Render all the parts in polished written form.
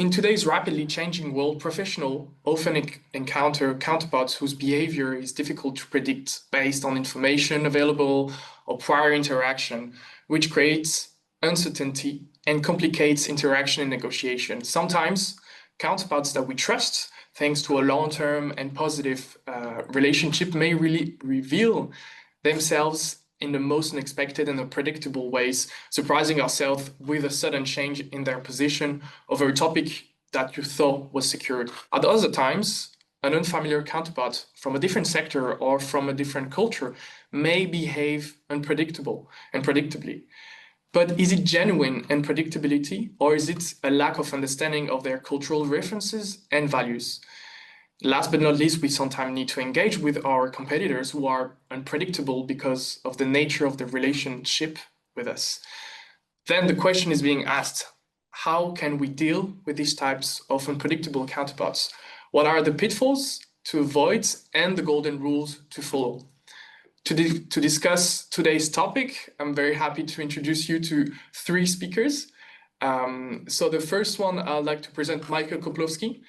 in today's rapidly changing world, professionals often encounter counterparts whose behavior is difficult to predict based on information available or prior interaction, which creates uncertainty and complicates interaction and negotiation. Sometimes counterparts that we trust, thanks to a long-term and positive relationship, may really reveal themselves in the most unexpected and unpredictable ways, surprising ourselves with a sudden change in their position over a topic that you thought was secured. At other times, an unfamiliar counterpart from a different sector or from a different culture may behave unpredictably. But is it genuine unpredictability, or is it a lack of understanding of their cultural references and values? Last but not least, we sometimes need to engage with our competitors who are unpredictable because of the nature of the relationship with us. Then the question is being asked, how can we deal with these types of unpredictable counterparts? What are the pitfalls to avoid and the golden rules to follow? To discuss today's topic, I'm very happy to introduce you to three speakers. So the first one, I'd like to present Michael Koplowski,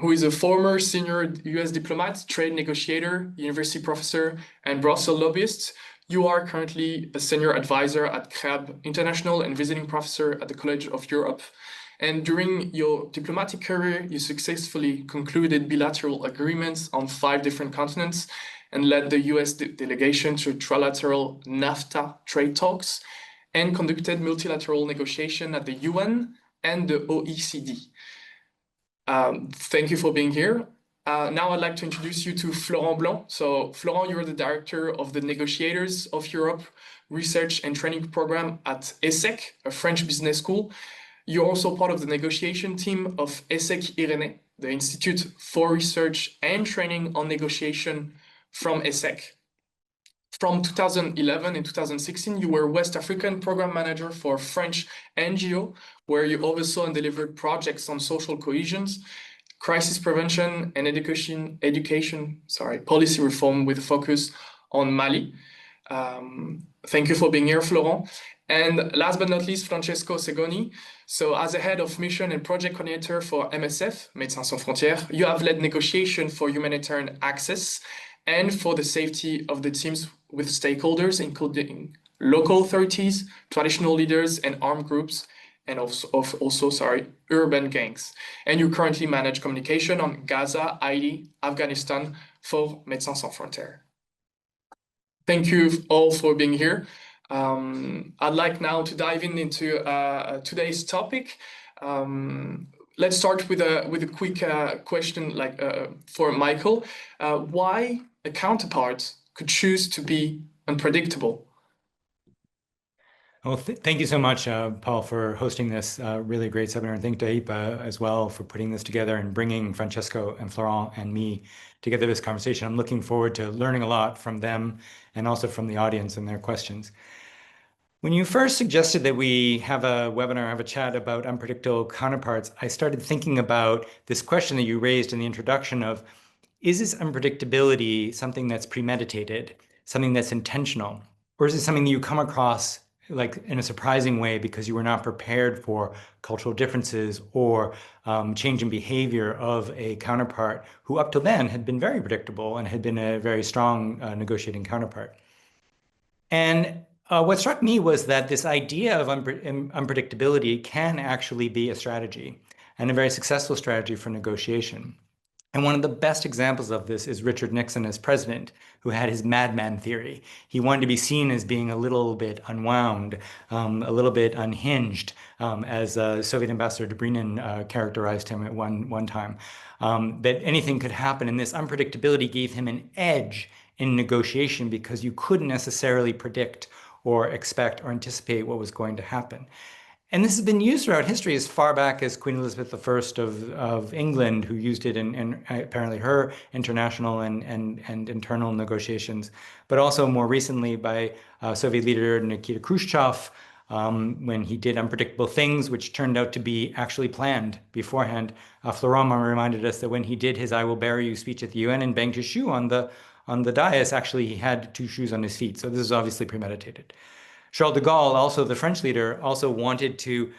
who is a former senior US diplomat, trade negotiator, university professor, and Brussels lobbyist. You are currently a senior advisor at CRAB International and visiting professor at the College of Europe. And during your diplomatic career, you successfully concluded bilateral agreements on 5 different continents and led the US delegation to trilateral NAFTA trade talks and conducted multilateral negotiation at the UN and the OECD. Thank you for being here. Now I'd like to introduce you to Florent Blanc. So Florent, you're the director of the Negotiators of Europe Research and Training Program at ESSEC, a French business school. You're also part of the negotiation team of ESSEC Irénée, the Institute for Research and Training on Negotiation from ESSEC. From 2011 and 2016, you were West African Program Manager for French NGO, where you oversaw and delivered projects on social cohesion, crisis prevention, and policy reform with a focus on Mali. Thank you for being here, Florent. And last but not least, Francesco Segoni. So as a head of mission and project coordinator for MSF, Médecins Sans Frontières, you have led negotiation for humanitarian access and for the safety of the teams with stakeholders, including local authorities, traditional leaders, and armed groups, and also urban gangs. And you currently manage communication on Gaza, Haiti, Afghanistan for Médecins Sans Frontières. Thank you all for being here. I'd like now to dive into today's topic. Let's start with a quick question, for Michael. Why a counterpart could choose to be unpredictable? Well, thank you so much, Paul, for hosting this really great seminar. And thank you to EIPA as well for putting this together and bringing Francesco and Florent and me together this conversation. I'm looking forward to learning a lot from them and also from the audience and their questions. When you first suggested that we have a webinar, have a chat about unpredictable counterparts, I started thinking about this question that you raised in the introduction of, is this unpredictability something that's premeditated, something that's intentional, or is it something that you come across like in a surprising way because you were not prepared for cultural differences or change in behavior of a counterpart who up till then had been very predictable and had been a very strong negotiating counterpart? And what struck me was that this idea of unpredictability can actually be a strategy and a very successful strategy for negotiation. And one of the best examples of this is Richard Nixon as president, who had his madman theory. He wanted to be seen as being a little bit unwound, a little bit unhinged, as Soviet Ambassador Dobrynin characterized him at one time, that anything could happen. And this unpredictability gave him an edge in negotiation because you couldn't necessarily predict or expect or anticipate what was going to happen. And this has been used throughout history as far back as Queen Elizabeth I of England, who used it in apparently her international and internal negotiations, but also more recently by Soviet leader Nikita Khrushchev, when he did unpredictable things, which turned out to be actually planned beforehand. Florent reminded us that when he did his "I will bury you" speech at the UN and banged his shoe on the dais, actually he had 2 shoes on his feet. So this is obviously premeditated. Charles de Gaulle, also the French leader, also wanted to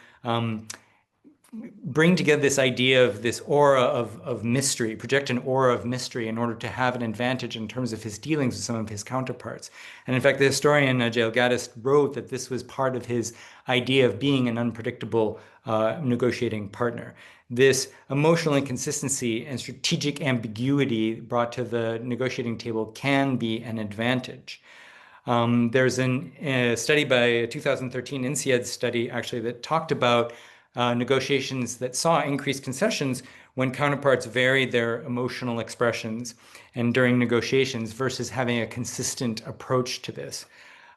bring together this idea of this aura of mystery, project an aura of mystery in order to have an advantage in terms of his dealings with some of his counterparts. And in fact, the historian Jael Gaddis wrote that this was part of his idea of being an unpredictable negotiating partner. This emotional inconsistency and strategic ambiguity brought to the negotiating table can be an advantage. There's a study by a 2013 INSEAD study actually that talked about negotiations that saw increased concessions when counterparts varied their emotional expressions and during negotiations versus having a consistent approach to this.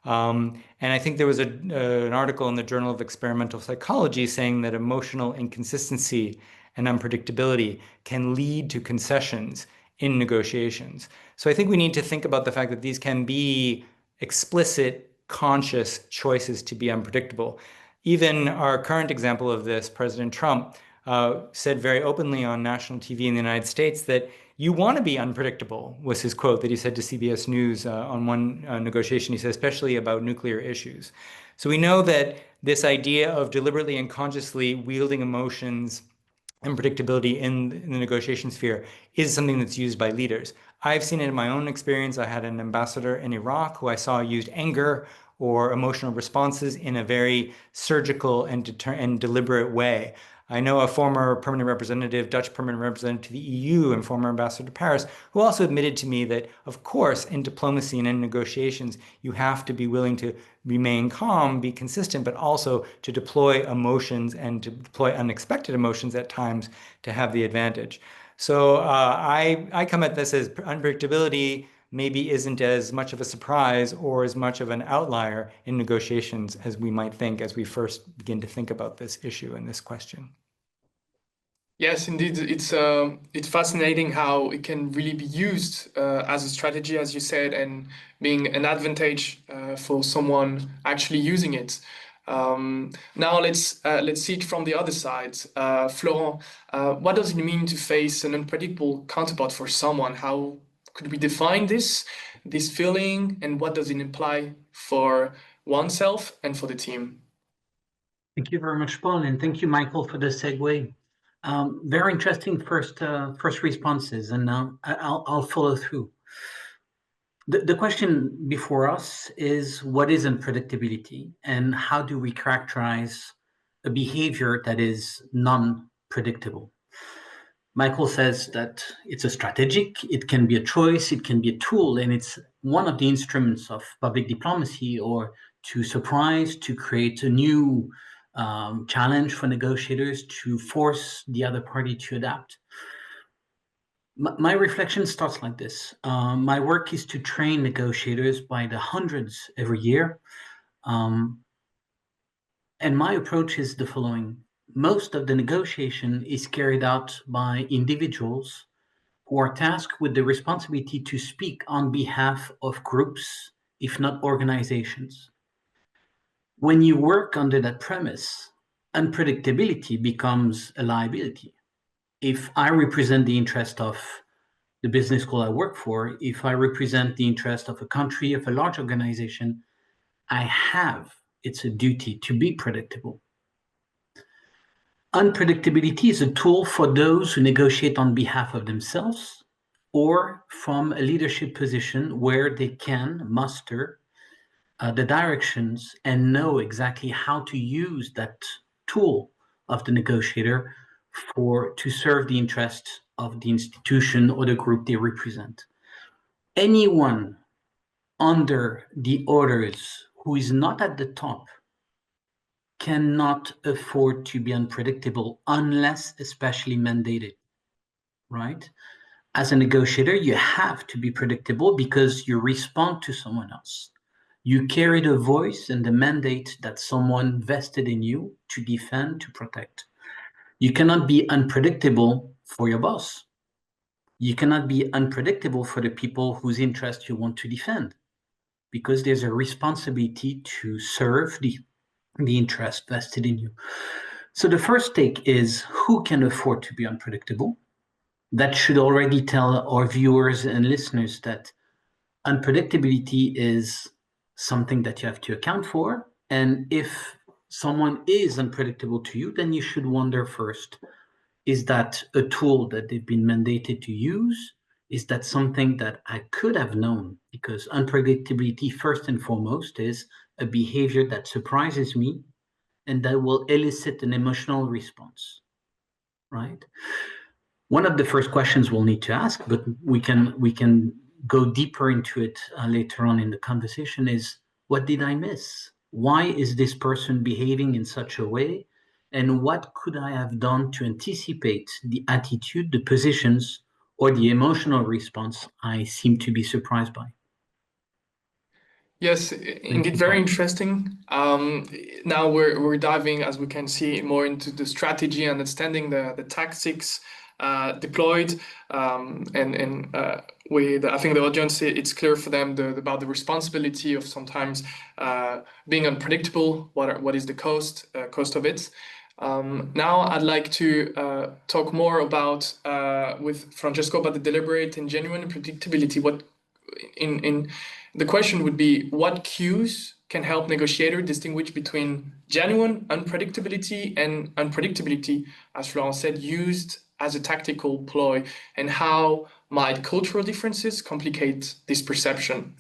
And I think there was an article in the Journal of Experimental Psychology saying that emotional inconsistency and unpredictability can lead to concessions in negotiations. So I think we need to think about the fact that these can be explicit, conscious choices to be unpredictable. Even our current example of this, President Trump, said very openly on national TV in the United States that you want to be unpredictable, was his quote that he said to CBS News on one negotiation. He said, especially about nuclear issues. So we know that this idea of deliberately and consciously wielding emotions and predictability in the negotiation sphere is something that's used by leaders. I've seen it in my own experience. I had an ambassador in Iraq who I saw used anger or emotional responses in a very surgical and deliberate way. I know a former permanent representative, Dutch permanent representative to the EU and former ambassador to Paris, who also admitted to me that, of course, in diplomacy and in negotiations, you have to be willing to remain calm, be consistent, but also to deploy emotions and to deploy unexpected emotions at times to have the advantage. So I come at this as unpredictability maybe isn't as much of a surprise or as much of an outlier in negotiations as we might think as we first begin to think about this issue and this question. Yes, indeed. It's fascinating how it can really be used as a strategy, as you said, and being an advantage for someone actually using it. Now let's see it from the other side. Florent, what does it mean to face an unpredictable counterpart for someone? How could we define this feeling, and what does it imply for oneself and for the team? Thank you very much, Paul, and thank you, Michael, for the segue. Very interesting first responses, and I'll follow through. The question before us is, what is unpredictability, and how do we characterize a behavior that is non-predictable? Michael says that it's a strategic, it can be a choice, it can be a tool, and it's one of the instruments of public diplomacy, or to surprise, to create a new challenge for negotiators, to force the other party to adapt. My reflection starts like this. My work is to train negotiators by the hundreds every year. And my approach is the following. Most of the negotiation is carried out by individuals who are tasked with the responsibility to speak on behalf of groups, if not organizations. When you work under that premise, unpredictability becomes a liability. If I represent the interest of the business school I work for, if I represent the interest of a country, of a large organization, it's a duty to be predictable. Unpredictability is a tool for those who negotiate on behalf of themselves or from a leadership position where they can muster the directions and know exactly how to use that tool of the negotiator to serve the interests of the institution or the group they represent. Anyone under the orders who is not at the top cannot afford to be unpredictable unless especially mandated, right? As a negotiator, you have to be predictable because you respond to someone else. You carry the voice and the mandate that someone vested in you to defend, to protect. You cannot be unpredictable for your boss. You cannot be unpredictable for the people whose interests you want to defend, because there's a responsibility to serve the interest vested in you. So the first take is, who can afford to be unpredictable? That should already tell our viewers and listeners that unpredictability is something that you have to account for. And if someone is unpredictable to you, then you should wonder first, is that a tool that they've been mandated to use? Is that something that I could have known? Because unpredictability, first and foremost, is a behavior that surprises me and that will elicit an emotional response, right? One of the first questions we'll need to ask, but we can go deeper into it later on in the conversation, is what did I miss? Why is this person behaving in such a way? And what could I have done to anticipate the attitude, the positions, or the emotional response I seem to be surprised by? Yes, indeed, very interesting. Now we're diving, as we can see, more into the strategy, understanding the tactics deployed, and with I think the audience, it's clear for them about the responsibility of sometimes being unpredictable. What is the cost of it? Now I'd like to talk more about with Francesco about the deliberate and genuine predictability. What in the question would be, what cues can help negotiator distinguish between genuine unpredictability and unpredictability, as Florent said, used as a tactical ploy, and how might cultural differences complicate this perception?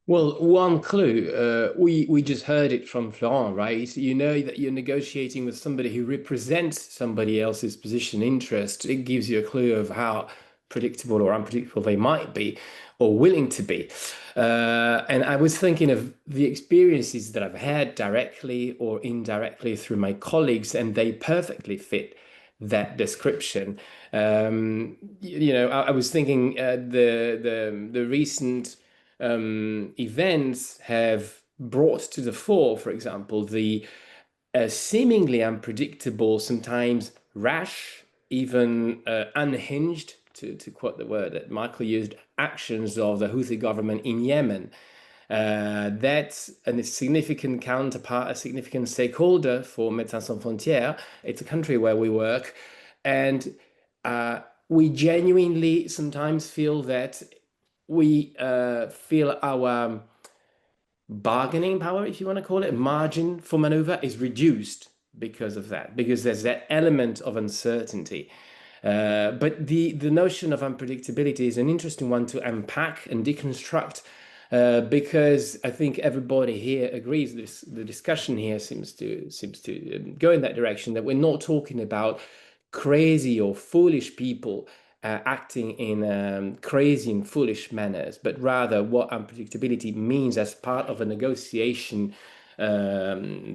Well, one clue, we just heard it from Florent, right? You know that you're negotiating with somebody who represents somebody else's position, interest. It gives you a clue of how predictable or unpredictable they might be or willing to be. And I was thinking of the experiences that I've had directly or indirectly through my colleagues, and they perfectly fit that description. I was thinking the recent events have brought to the fore, for example, the seemingly unpredictable, sometimes rash, even unhinged, to quote the word that Michael used, actions of the Houthi government in Yemen. That's a significant counterpart, a significant stakeholder for Médecins Sans Frontières. It's a country where we work, and we genuinely sometimes feel that we feel our bargaining power, if you want to call it, margin for maneuver is reduced because of that, because there's that element of uncertainty. But the notion of unpredictability is an interesting one to unpack and deconstruct, because I think everybody here agrees the discussion here seems to go in that direction, that we're not talking about crazy or foolish people acting in crazy and foolish manners, but rather what unpredictability means as part of a negotiation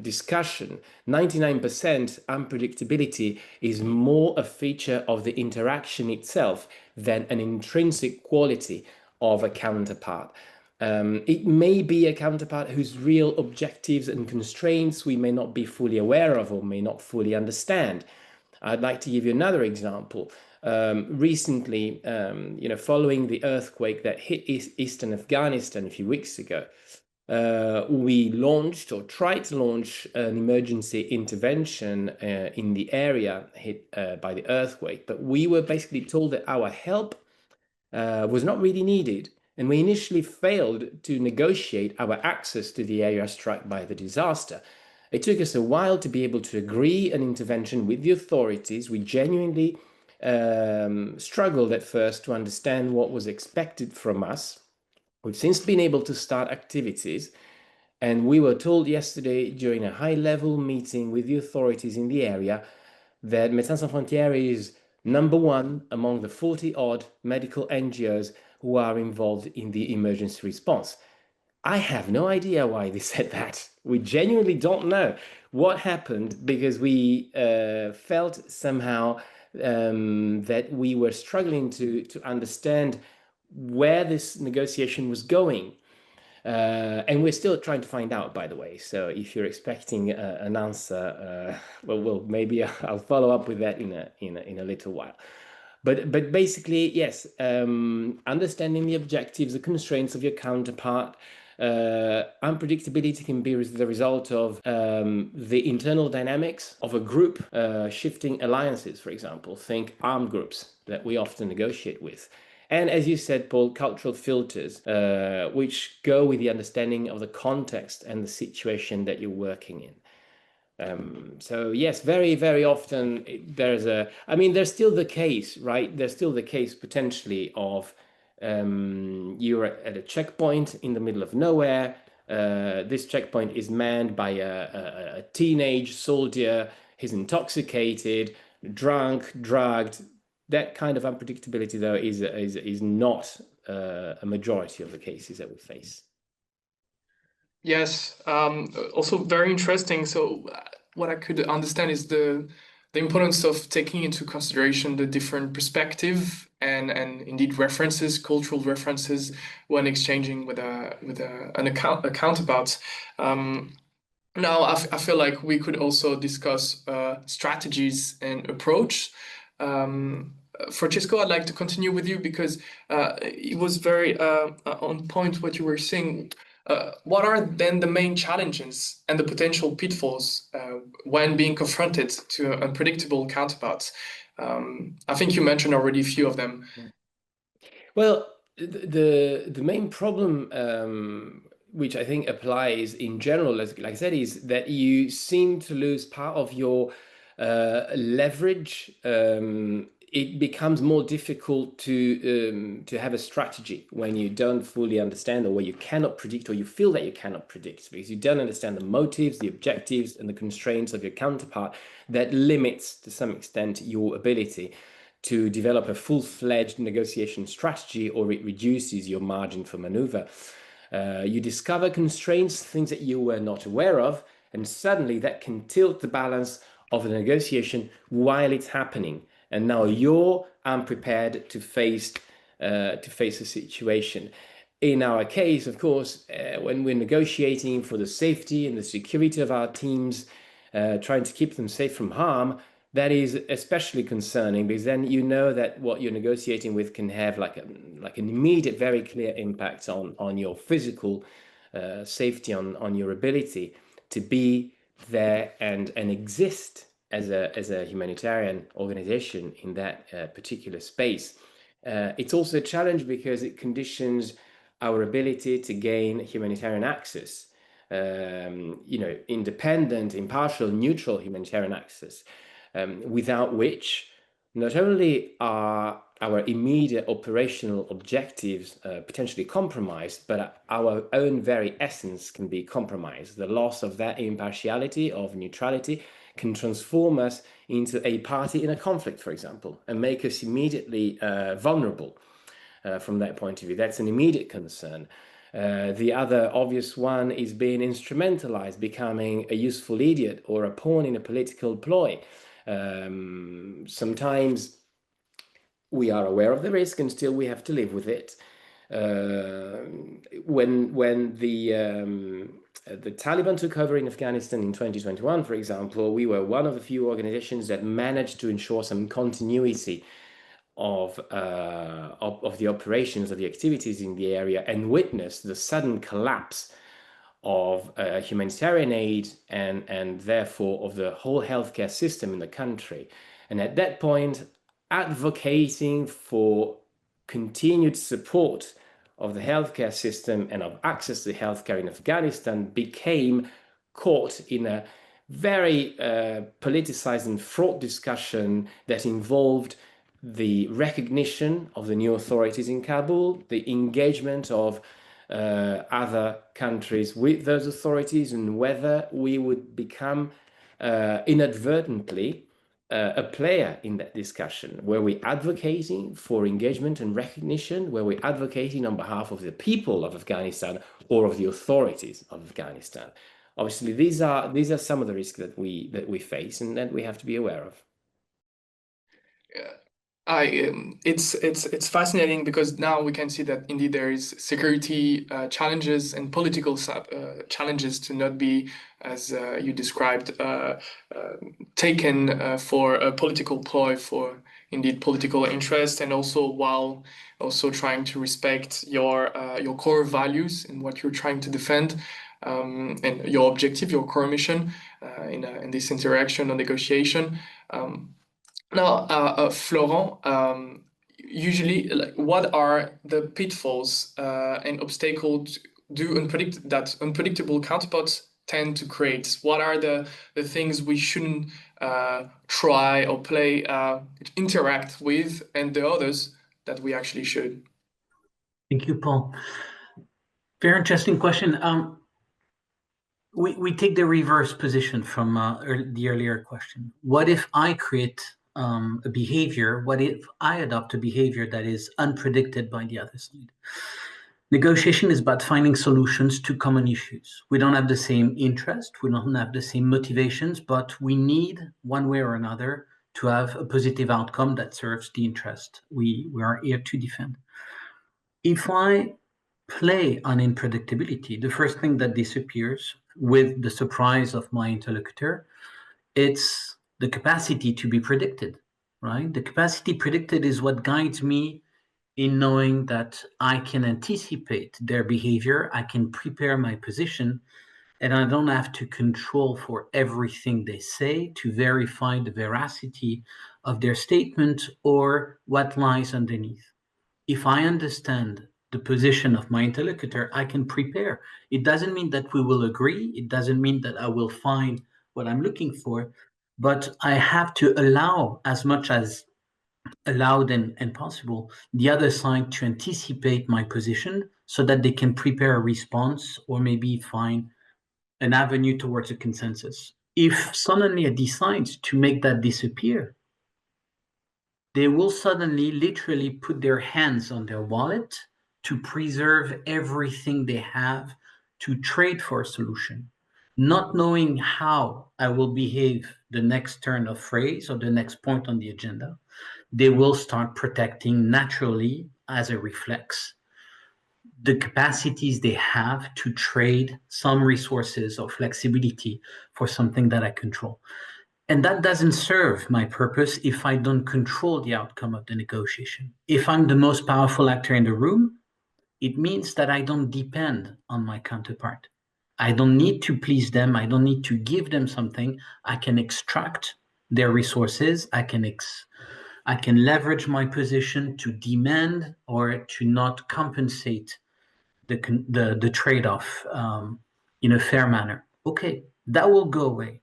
discussion. 99% unpredictability is more a feature of the interaction itself than an intrinsic quality of a counterpart. It may be a counterpart whose real objectives and constraints we may not be fully aware of or may not fully understand. I'd like to give you another example. Recently, following the earthquake that hit eastern Afghanistan a few weeks ago, we launched or tried to launch an emergency intervention in the area hit by the earthquake, but we were basically told that our help was not really needed, and we initially failed to negotiate our access to the area struck by the disaster. It took us a while to be able to agree an intervention with the authorities. We genuinely struggled at first to understand what was expected from us. We've since been able to start activities, and we were told yesterday during a high-level meeting with the authorities in the area that Médecins Sans Frontières is number one among the 40-odd medical NGOs who are involved in the emergency response. I have no idea why they said that. We genuinely don't know what happened, because we felt somehow that we were struggling to understand where this negotiation was going. And we're still trying to find out, by the way. So if you're expecting an answer, well, maybe I'll follow up with that in a little while. But basically, yes, understanding the objectives, the constraints of your counterpart. Unpredictability can be the result of the internal dynamics of a group, shifting alliances, for example. Think armed groups that we often negotiate with. And as you said, Paul, cultural filters, which go with the understanding of the context and the situation that you're working in. So yes, very, very often there's still the case, right? There's still the case potentially of you're at a checkpoint in the middle of nowhere. This checkpoint is manned by a teenage soldier. He's intoxicated, drunk, drugged. That kind of unpredictability, though, is not a majority of the cases that we face. Yes, also very interesting. So what I could understand is the importance of taking into consideration the different perspective and indeed references, cultural references when exchanging with a counterpart. Now, I feel like we could also discuss strategies and approach. Francesco, I'd like to continue with you because it was very on point what you were saying. What are then the main challenges and the potential pitfalls when being confronted to unpredictable counterparts? I think you mentioned already a few of them. Well, the main problem, which I think applies in general, like I said, is that you seem to lose part of your leverage. It becomes more difficult to have a strategy when you don't fully understand, or where you cannot predict, or you feel that you cannot predict, because you don't understand the motives, the objectives, and the constraints of your counterpart. That limits to some extent your ability to develop a full-fledged negotiation strategy, or it reduces your margin for maneuver. You discover constraints, things that you were not aware of, and suddenly that can tilt the balance of the negotiation while it's happening. And now you're unprepared to face a situation. In our case, of course, when we're negotiating for the safety and the security of our teams, trying to keep them safe from harm, that is especially concerning, because then you know that what you're negotiating with can have like an immediate, very clear impact on your physical safety, on your ability to be there and exist as a humanitarian organization in that particular space. It's also a challenge because it conditions our ability to gain humanitarian access, independent, impartial, neutral humanitarian access, without which not only are our immediate operational objectives potentially compromised, but our own very essence can be compromised. The loss of that impartiality, of neutrality, can transform us into a party in a conflict, for example, and make us immediately vulnerable from that point of view. That's an immediate concern. The other obvious one is being instrumentalized, becoming a useful idiot or a pawn in a political ploy. Sometimes we are aware of the risk and still we have to live with it. When the Taliban took over in Afghanistan in 2021, for example, we were one of the few organizations that managed to ensure some continuity of the operations, of the activities in the area, and witnessed the sudden collapse of humanitarian aid and therefore of the whole healthcare system in the country. And at that point, advocating for continued support of the healthcare system and of access to healthcare in Afghanistan became caught in a very politicized and fraught discussion that involved the recognition of the new authorities in Kabul, the engagement of other countries with those authorities, and whether we would become inadvertently a player in that discussion. Were we advocating for engagement and recognition? Were we advocating on behalf of the people of Afghanistan or of the authorities of Afghanistan? Obviously, these are some of the risks that we face and that we have to be aware of. It's fascinating because now we can see that indeed there is security challenges and political challenges to not be, as you described, taken for a political ploy, for indeed political interest, and also while also trying to respect your core values and what you're trying to defend, and your objective, your core mission in this interaction or negotiation. Now, Florent, usually, what are the pitfalls and obstacles that unpredictable counterparts tend to create? What are the things we shouldn't try or play, interact with, and the others that we actually should? Thank you, Paul. Very interesting question. We take the reverse position from the earlier question. What if I create a behavior? What if I adopt a behavior that is unpredicted by the other side? Negotiation is about finding solutions to common issues. We don't have the same interest, we don't have the same motivations, but we need, one way or another, to have a positive outcome that serves the interest we are here to defend. If I play on unpredictability, the first thing that disappears with the surprise of my interlocutor, it's the capacity to be predicted, right? The capacity predicted is what guides me in knowing that I can anticipate their behavior, I can prepare my position, and I don't have to control for everything they say to verify the veracity of their statement or what lies underneath. If I understand the position of my interlocutor, I can prepare. It doesn't mean that we will agree. It doesn't mean that I will find what I'm looking for, but I have to allow, as much as allowed and possible, the other side to anticipate my position so that they can prepare a response or maybe find an avenue towards a consensus. If suddenly I decide to make that disappear, they will suddenly literally put their hands on their wallet to preserve everything they have to trade for a solution, not knowing how I will behave the next turn of phrase or the next point on the agenda. They will start protecting naturally, as a reflex, the capacities they have to trade some resources or flexibility for something that I control. And that doesn't serve my purpose if I don't control the outcome of the negotiation. If I'm the most powerful actor in the room, it means that I don't depend on my counterpart. I don't need to please them. I don't need to give them something. I can extract their resources. I can leverage my position to demand or to not compensate the trade-off in a fair manner. Okay, that will go away.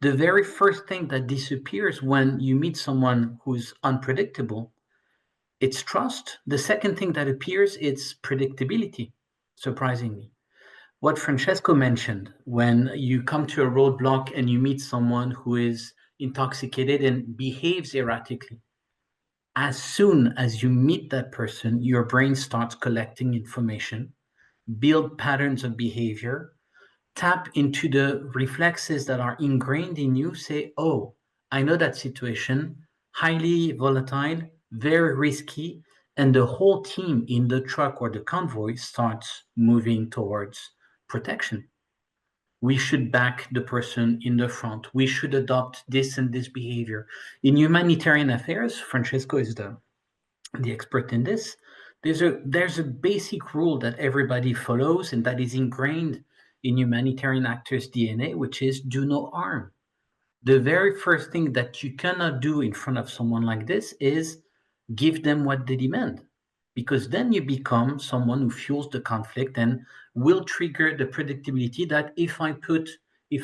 The very first thing that disappears when you meet someone who's unpredictable, it's trust. The second thing that appears, it's predictability, surprisingly. What Francesco mentioned, when you come to a roadblock and you meet someone who is intoxicated and behaves erratically, as soon as you meet that person, your brain starts collecting information, build patterns of behavior, tap into the reflexes that are ingrained in you, say, oh, I know that situation, highly volatile, very risky, and the whole team in the truck or the convoy starts moving towards protection. We should back the person in the front. We should adopt this and this behavior. In humanitarian affairs, Francesco is the expert in this. There's a basic rule that everybody follows and that is ingrained in humanitarian actors' DNA, which is do no harm. The very first thing that you cannot do in front of someone like this is give them what they demand, because then you become someone who fuels the conflict and will trigger the predictability that if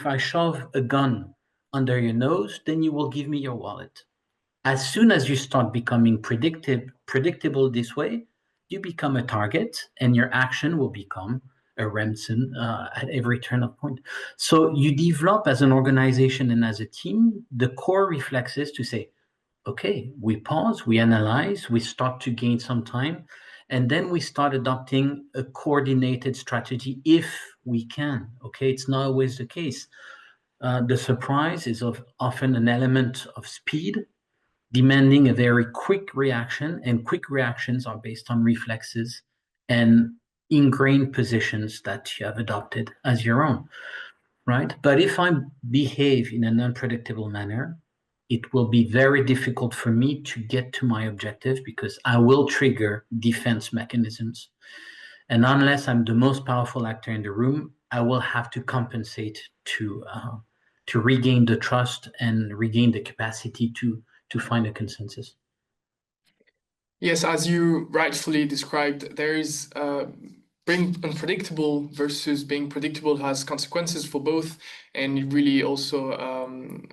I shove a gun under your nose, then you will give me your wallet. As soon as you start becoming predictable this way, you become a target and your action will become a ransom at every turn of point. So you develop as an organization and as a team the core reflexes to say, okay, we pause, we analyze, we start to gain some time, and then we start adopting a coordinated strategy if we can. Okay, it's not always the case. The surprise is often an element of speed, demanding a very quick reaction, and quick reactions are based on reflexes and ingrained positions that you have adopted as your own, right? But if I behave in an unpredictable manner, it will be very difficult for me to get to my objective because I will trigger defense mechanisms. And unless I'm the most powerful actor in the room, I will have to compensate to regain the trust and regain the capacity to find a consensus. Yes, as you rightfully described, there is being unpredictable versus being predictable has consequences for both, and it really also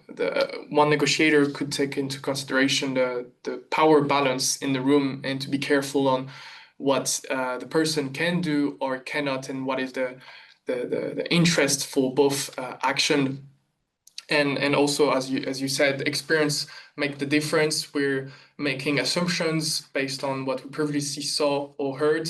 the one negotiator could take into consideration the power balance in the room and to be careful on what the person can do or cannot, and what is the interest for both action. And also, as you said, experience make the difference. We're making assumptions based on what we previously saw or heard,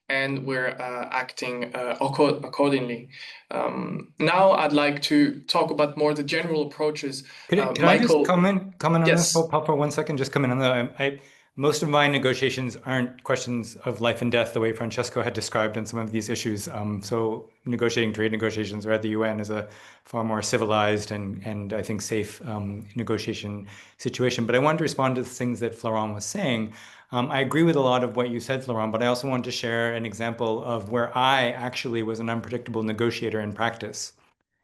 and we're acting accordingly. Now I'd like to talk about more the general approaches. Can I just Michael, comment on this, yes. Paul, for 1 second? Just comment on that. Most of my negotiations aren't questions of life and death the way Francesco had described in some of these issues. So negotiating trade negotiations or at the UN is a far more civilized and I think safe negotiation situation. But I wanted to respond to the things that Florent was saying. I agree with a lot of what you said, Florent, but I also wanted to share an example of where I actually was an unpredictable negotiator in practice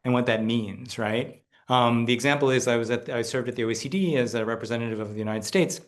and what that means, right? The example is I served at the OECD as a representative of the United States.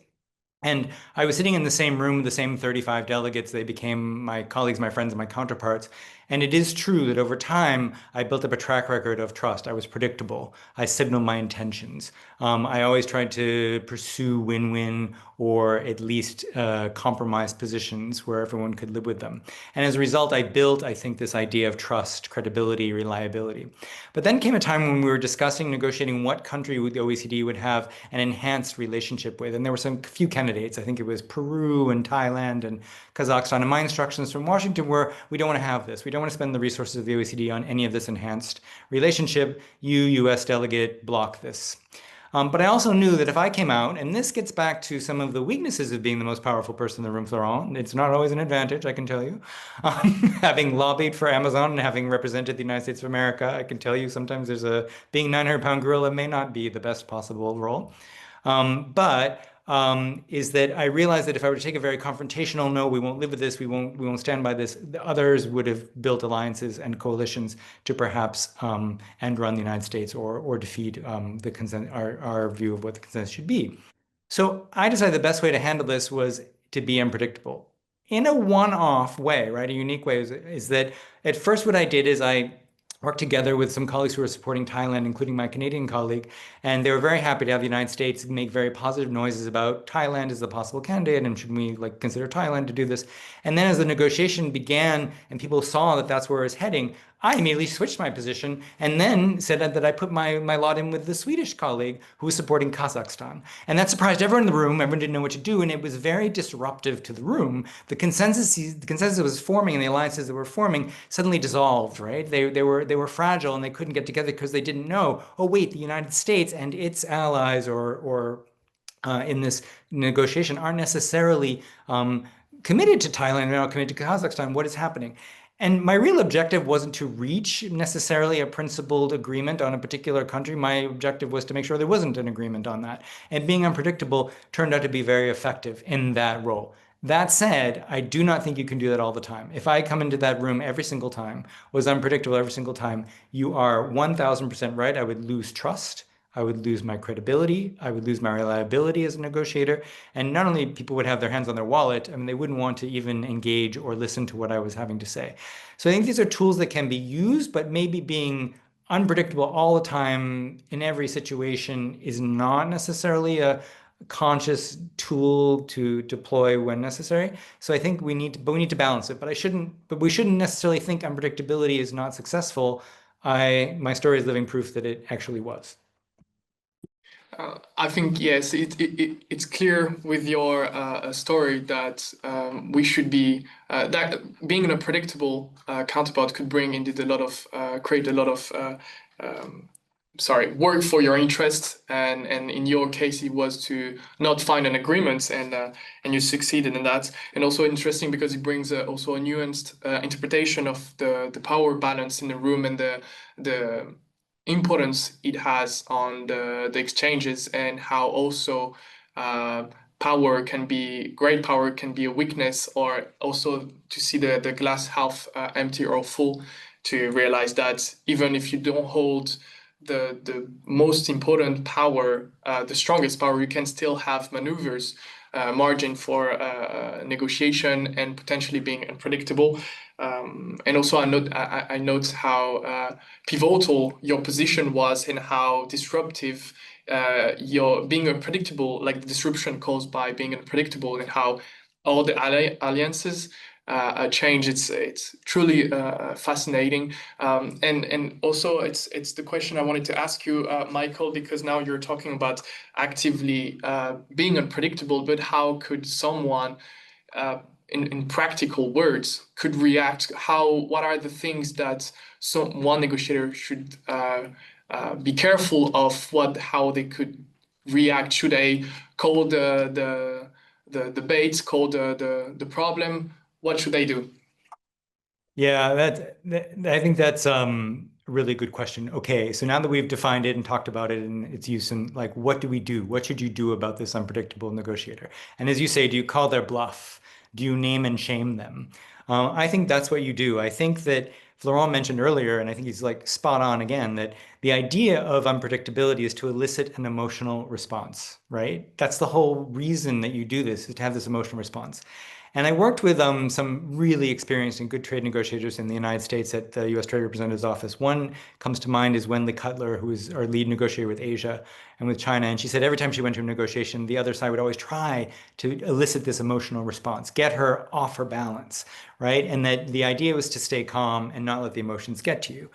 And I was sitting in the same room with the same 35 delegates. They became my colleagues, my friends, and my counterparts. And it is true that over time, I built up a track record of trust. I was predictable. I signaled my intentions. I always tried to pursue win-win or at least compromise positions where everyone could live with them. And as a result, I built, I think, this idea of trust, credibility, reliability. But then came a time when we were discussing negotiating what country the OECD would have an enhanced relationship with. And there were some few candidates. I think it was Peru and Thailand and Kazakhstan. And my instructions from Washington were, we don't want to have this. We don't want to spend the resources of the OECD on any of this enhanced relationship. You, US delegate, block this. But I also knew that if I came out, and this gets back to some of the weaknesses of being the most powerful person in the room, Florent, it's not always an advantage, I can tell you. Having lobbied for Amazon and having represented the United States of America, I can tell you sometimes being 900-pound gorilla may not be the best possible role. Is that I realized that if I were to take a very confrontational, no, we won't live with this, we won't stand by this, the others would have built alliances and coalitions to perhaps end run the United States or defeat the consent, our view of what the consensus should be. So I decided the best way to handle this was to be unpredictable in a one-off way, right? A unique way is that at first what I did is I worked together with some colleagues who were supporting Thailand, including my Canadian colleague, and they were very happy to have the United States make very positive noises about Thailand as a possible candidate, and should we consider Thailand to do this? And then as the negotiation began and people saw that that's where it was heading, I immediately switched my position and then said that I put my lot in with the Swedish colleague who was supporting Kazakhstan. And that surprised everyone in the room. Everyone didn't know what to do, and it was very disruptive to the room. The consensus that was forming and the alliances that were forming suddenly dissolved, right? They were fragile and they couldn't get together because they didn't know, oh wait, the United States and its allies or in this negotiation aren't necessarily committed to Thailand, they're not committed to Kazakhstan. What is happening? And my real objective wasn't to reach necessarily a principled agreement on a particular country. My objective was to make sure there wasn't an agreement on that. And being unpredictable turned out to be very effective in that role. That said, I do not think you can do that all the time. If I come into that room every single time, was unpredictable every single time, you are 1000% right. I would lose trust. I would lose my credibility. I would lose my reliability as a negotiator. And not only people would have their hands on their wallet, I mean, they wouldn't want to even engage or listen to what I was having to say. So I think these are tools that can be used, but maybe being unpredictable all the time in every situation is not necessarily a conscious tool to deploy when necessary. So I think we need to balance it. But we shouldn't necessarily think unpredictability is not successful. My story is living proof that it actually was. I think, yes, it's clear with your story that we should be, that being a predictable counterpart could bring indeed create a lot of work for your interest, and in your case it was to not find an agreement, and you succeeded in that. And also interesting because it brings also a nuanced interpretation of the power balance in the room and the importance it has on the exchanges, and how also great power can be a weakness, or also to see the glass half empty or full, to realize that even if you don't hold the most important power, the strongest power, you can still have maneuvers, margin for negotiation, and potentially being unpredictable. And also I note how pivotal your position was and how disruptive your being unpredictable, like the disruption caused by being unpredictable, and how all the alliances change. It's truly fascinating. And also it's the question I wanted to ask you, Michael, because now you're talking about actively being unpredictable, but how could someone in practical words could react? What are the things that one negotiator should be careful of? How they could react? Should they call the bait, call the problem? What should they do? Yeah, I think that's a really good question. Okay, so now that we've defined it and talked about it and its use, and like, what do we do? What should you do about this unpredictable negotiator? And as you say, do you call their bluff? Do you name and shame them? I think that's what you do. I think that Florent mentioned earlier, and I think he's like spot on again, that the idea of unpredictability is to elicit an emotional response, right? That's the whole reason that you do this, is to have this emotional response. And I worked with some really experienced and good trade negotiators in the United States at the U.S. Trade Representative's office. One comes to mind is Wendy Cutler, who is our lead negotiator with Asia and with China. And she said every time she went to a negotiation, the other side would always try to elicit this emotional response, get her off her balance, right? And that the idea was to stay calm and not let the emotions get to you.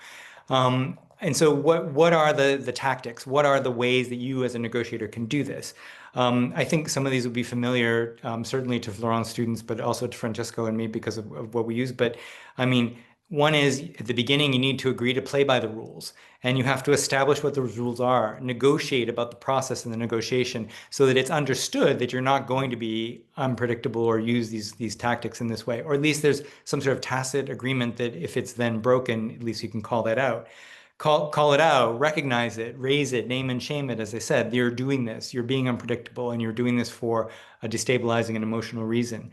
And so what are the tactics? What are the ways that you as a negotiator can do this? I think some of these will be familiar, certainly to Florent's students, but also to Francesco and me because of what we use. But I mean, one is at the beginning, you need to agree to play by the rules, and you have to establish what those rules are, negotiate about the process and the negotiation so that it's understood that you're not going to be unpredictable or use these tactics in this way, or at least there's some sort of tacit agreement that if it's then broken, at least you can call that out. Call it out, recognize it, raise it, name and shame it. As I said, you're doing this, you're being unpredictable, and you're doing this for a destabilizing and emotional reason.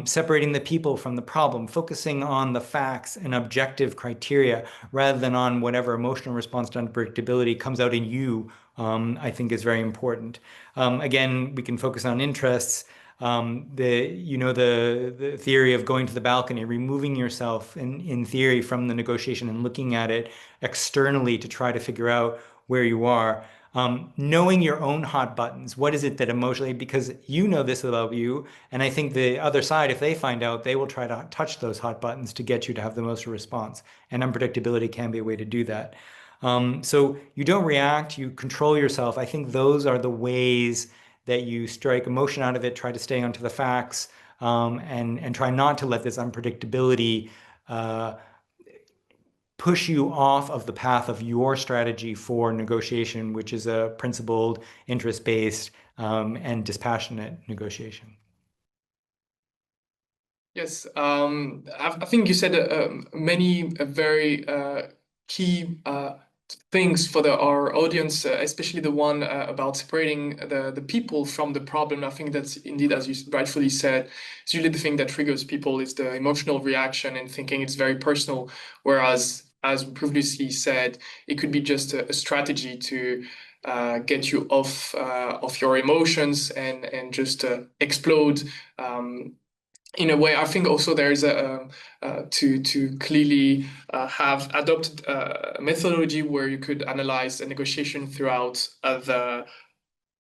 Separating the people from the problem, focusing on the facts and objective criteria rather than on whatever emotional response to unpredictability comes out in you, I think is very important. Again, we can focus on interests. The theory of going to the balcony, removing yourself in theory from the negotiation and looking at it externally to try to figure out where you are. Knowing your own hot buttons. What is it that emotionally, because you know this about you, and I think the other side, if they find out, they will try to touch those hot buttons to get you to have the most response. And unpredictability can be a way to do that. So you don't react, you control yourself. I think those are the ways that you strike emotion out of it, try to stay onto the facts, and try not to let this unpredictability push you off of the path of your strategy for negotiation, which is a principled, interest-based, and dispassionate negotiation. Yes, I think you said many very key things for our audience, especially the one about separating the people from the problem. I think that's indeed, as you rightfully said, it's usually the thing that triggers people is the emotional reaction and thinking it's very personal. Whereas, as previously said, it could be just a strategy to get you off your emotions and just explode. In a way, I think also there is to clearly have adopted a methodology where you could analyze a negotiation throughout the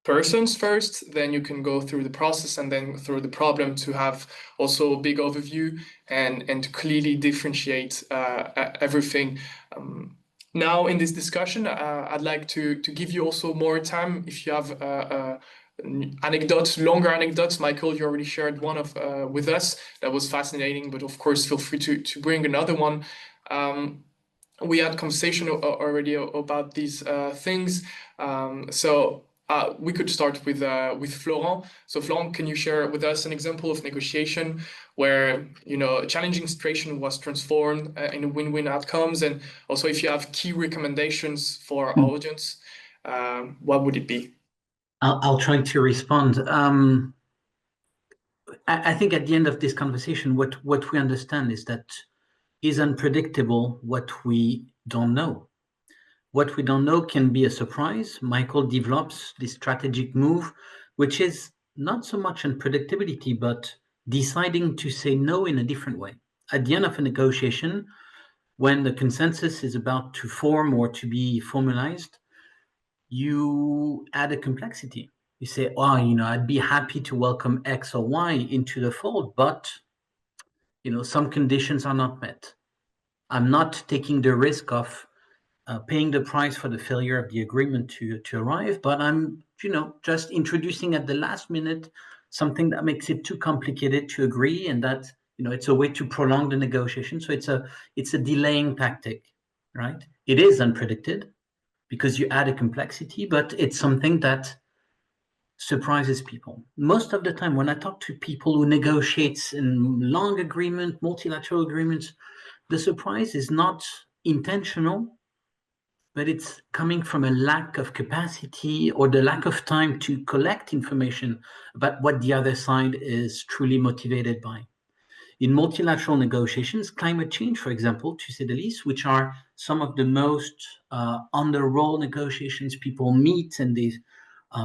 persons first, then you can go through the process and then through the problem to have also a big overview and to clearly differentiate everything. Now in this discussion, I'd like to give you also more time if you have anecdotes, longer anecdotes. Michael, you already shared one of with us that was fascinating, but of course feel free to bring another one. We had conversation already about these things, so we could start with Florent. So Florent, can you share with us an example of negotiation where a challenging situation was transformed into win-win outcomes, and also if you have key recommendations for our audience, what would it be? I'll try to respond. I think at the end of this conversation, what we understand is that is unpredictable what we don't know. What we don't know can be a surprise. Michael develops this strategic move, which is not so much unpredictability, but deciding to say no in a different way. at the end of a negotiation, when the consensus is about to form or to be formalized, you add a complexity. You say, oh, I'd be happy to welcome X or Y into the fold, but some conditions are not met. I'm not taking the risk of paying the price for the failure of the agreement to arrive, but I'm, just introducing at the last minute something that makes it too complicated to agree, and that, it's a way to prolong the negotiation. So it's a delaying tactic, right? It is unpredicted because you add a complexity, but it's something that surprises people. Most of the time, when I talk to people who negotiate in long agreement, multilateral agreements, the surprise is not intentional, but it's coming from a lack of capacity or the lack of time to collect information about what the other side is truly motivated by. In multilateral negotiations, climate change, for example, to say the least, which are some of the most on the roll negotiations people meet, and they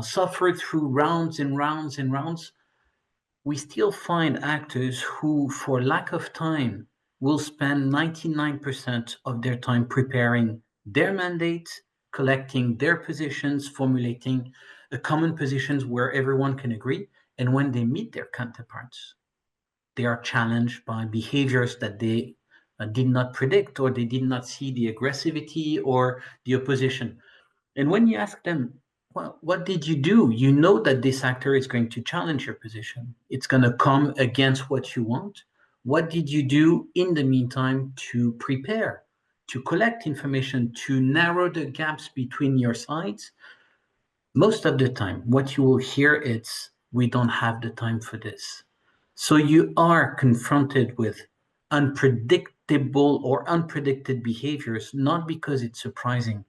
suffer through rounds and rounds and rounds, we still find actors who, for lack of time, will spend 99% of their time preparing their mandates, collecting their positions, formulating a common positions where everyone can agree. And when they meet their counterparts, they are challenged by behaviors that they did not predict, or they did not see the aggressivity or the opposition. And when you ask them, well, what did you do? You know that this actor is going to challenge your position. It's going to come against what you want. What did you do in the meantime to prepare, to collect information, to narrow the gaps between your sides? Most of the time, what you will hear is, we don't have the time for this. So you are confronted with unpredictable or unpredicted behaviors, not because it's surprising,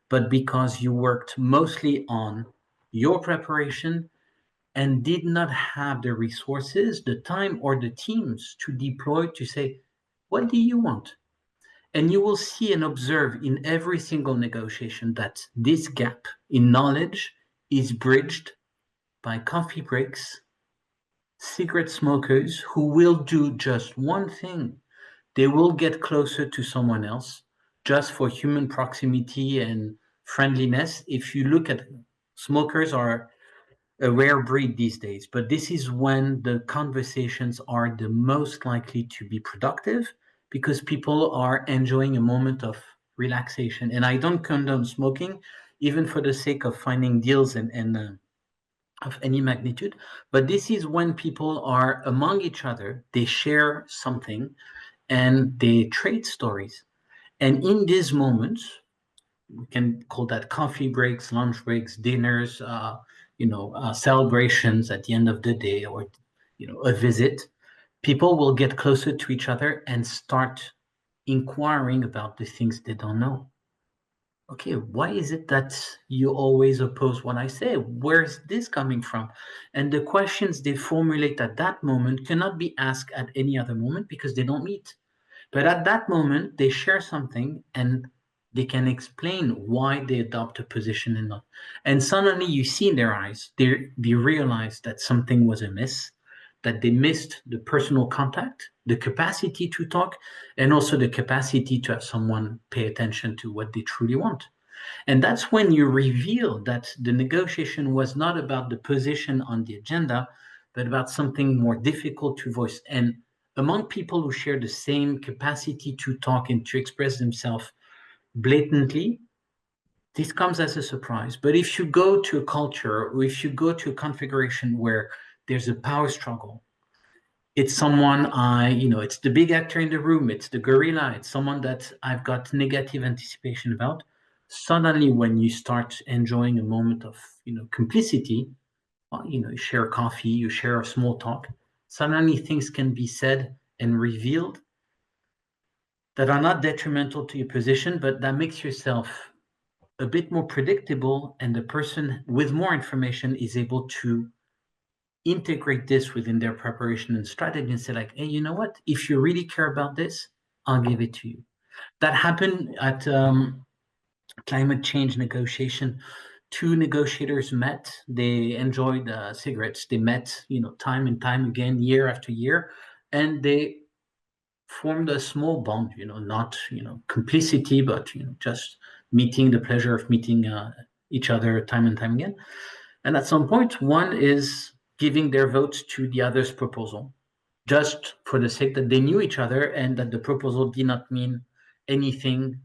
but because you worked mostly on your preparation and did not have the resources, the time, or the teams to deploy to say, what do you want? And you will see and observe in every single negotiation that this gap in knowledge is bridged by coffee breaks, cigarette smokers who will do just one thing. They will get closer to someone else just for human proximity and friendliness. If you look at, smokers are a rare breed these days, but this is when the conversations are the most likely to be productive, because people are enjoying a moment of relaxation. And I don't condone smoking, even for the sake of finding deals and of any magnitude, but this is when people are among each other, they share something, and they trade stories. And in these moments, we can call that coffee breaks, lunch breaks, dinners, celebrations at the end of the day, or a visit, people will get closer to each other and start inquiring about the things they don't know. Okay, why is it that you always oppose what I say? Where's this coming from? And the questions they formulate at that moment cannot be asked at any other moment because they don't meet. But at that moment, they share something and they can explain why they adopt a position and not. And suddenly you see in their eyes, they realize that something was amiss, that they missed the personal contact, the capacity to talk, and also the capacity to have someone pay attention to what they truly want. And that's when you reveal that the negotiation was not about the position on the agenda, but about something more difficult to voice. And among people who share the same capacity to talk and to express themselves blatantly, this comes as a surprise. But if you go to a culture, or if you go to a configuration where there's a power struggle, it's someone it's the big actor in the room, it's the gorilla, it's someone that I've got negative anticipation about. Suddenly, when you start enjoying a moment of, complicity, you share coffee, you share a small talk, suddenly things can be said and revealed that are not detrimental to your position, but that makes yourself a bit more predictable, and the person with more information is able to integrate this within their preparation and strategy and say, like, hey, you know what? If you really care about this, I'll give it to you. That happened at climate change negotiation. Two negotiators met. They enjoyed cigarettes. They met, time and time again, year after year, and they formed a small bond, not, complicity, but, just meeting, the pleasure of meeting each other time and time again. And at some point, one is giving their votes to the other's proposal, just for the sake that they knew each other and that the proposal did not mean anything,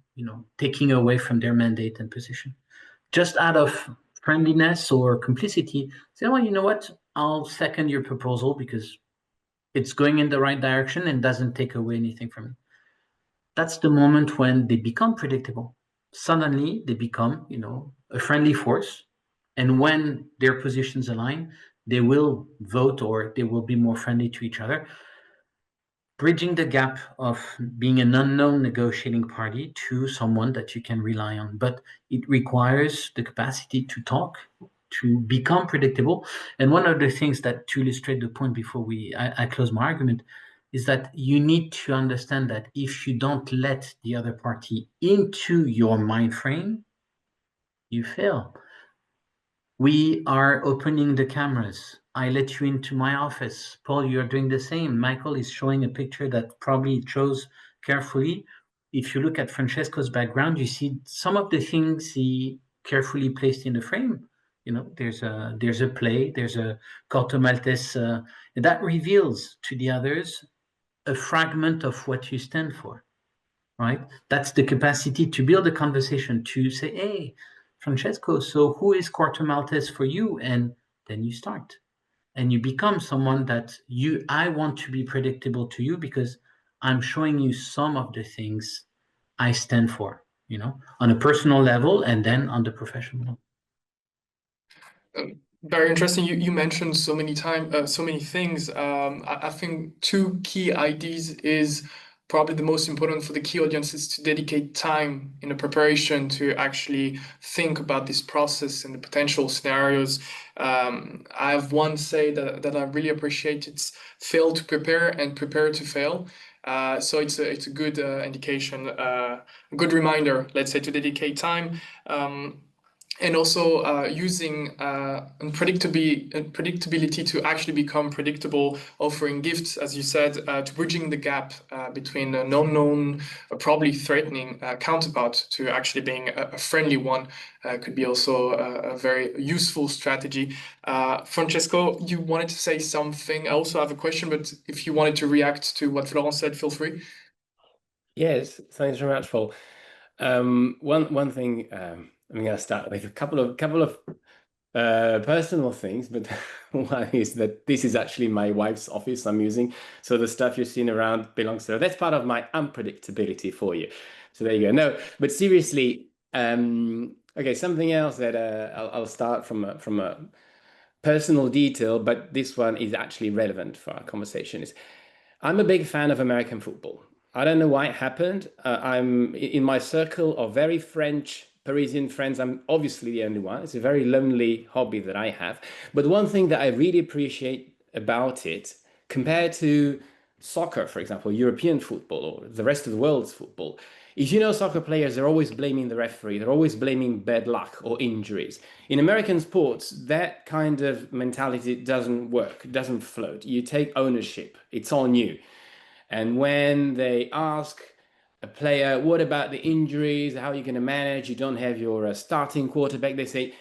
taking away from their mandate and position. Just out of friendliness or complicity, say, well, you know what? I'll second your proposal because it's going in the right direction and doesn't take away anything from me. That's the moment when they become predictable. Suddenly they become, a friendly force. And when their positions align, they will vote or they will be more friendly to each other, bridging the gap of being an unknown negotiating party to someone that you can rely on. But it requires the capacity to talk, to become predictable. And one of the things that, to illustrate the point before I close my argument, is that you need to understand that if you don't let the other party into your mind frame, you fail. We are opening the cameras. I let you into my office. Paul, you're doing the same. Michael is showing a picture that probably chose carefully. If you look at Francesco's background, you see some of the things he carefully placed in the frame. There's a play, there's a Corto Maltese, that reveals to the others a fragment of what you stand for, right? That's the capacity to build a conversation, to say, hey, Francesco, so who is Corto Maltese for you? And then you start and you become someone that I want to be predictable to you because I'm showing you some of the things I stand for, on a personal level and then on the professional level. Very interesting. You mentioned so many things. I think two key ideas is probably the most important for the key audience is to dedicate time in the preparation to actually think about this process and the potential scenarios. I have one say that I really appreciate. It's fail to prepare and prepare to fail. So it's a good indication, a good reminder, let's say, to dedicate time. And also using unpredictability to actually become predictable, offering gifts, as you said, to bridging the gap between an unknown, probably threatening counterpart to actually being a friendly one could be also a very useful strategy. Francesco, you wanted to say something. I also have a question, but if you wanted to react to what Florent said, feel free. Yes, thanks very much, Paul. One thing, I'm going to start with a couple of personal things, but one is that this is actually my wife's office I'm using. So the stuff you're seeing around belongs to her. That's part of my unpredictability for you. So there you go. No, but seriously, okay, something else that I'll start from a personal detail, but this one is actually relevant for our conversation. Is I'm a big fan of American football. I don't know why it happened. I'm in my circle of very French Parisian friends. I'm obviously the only one. It's a very lonely hobby that I have. But one thing that I really appreciate about it, compared to soccer, for example, European football or the rest of the world's football, is soccer players are always blaming the referee. They're always blaming bad luck or injuries. In American sports, that kind of mentality doesn't work, doesn't float. You take ownership. It's on you. And when they ask a player, what about the injuries? How are you going to manage? You don't have your starting quarterback. They say,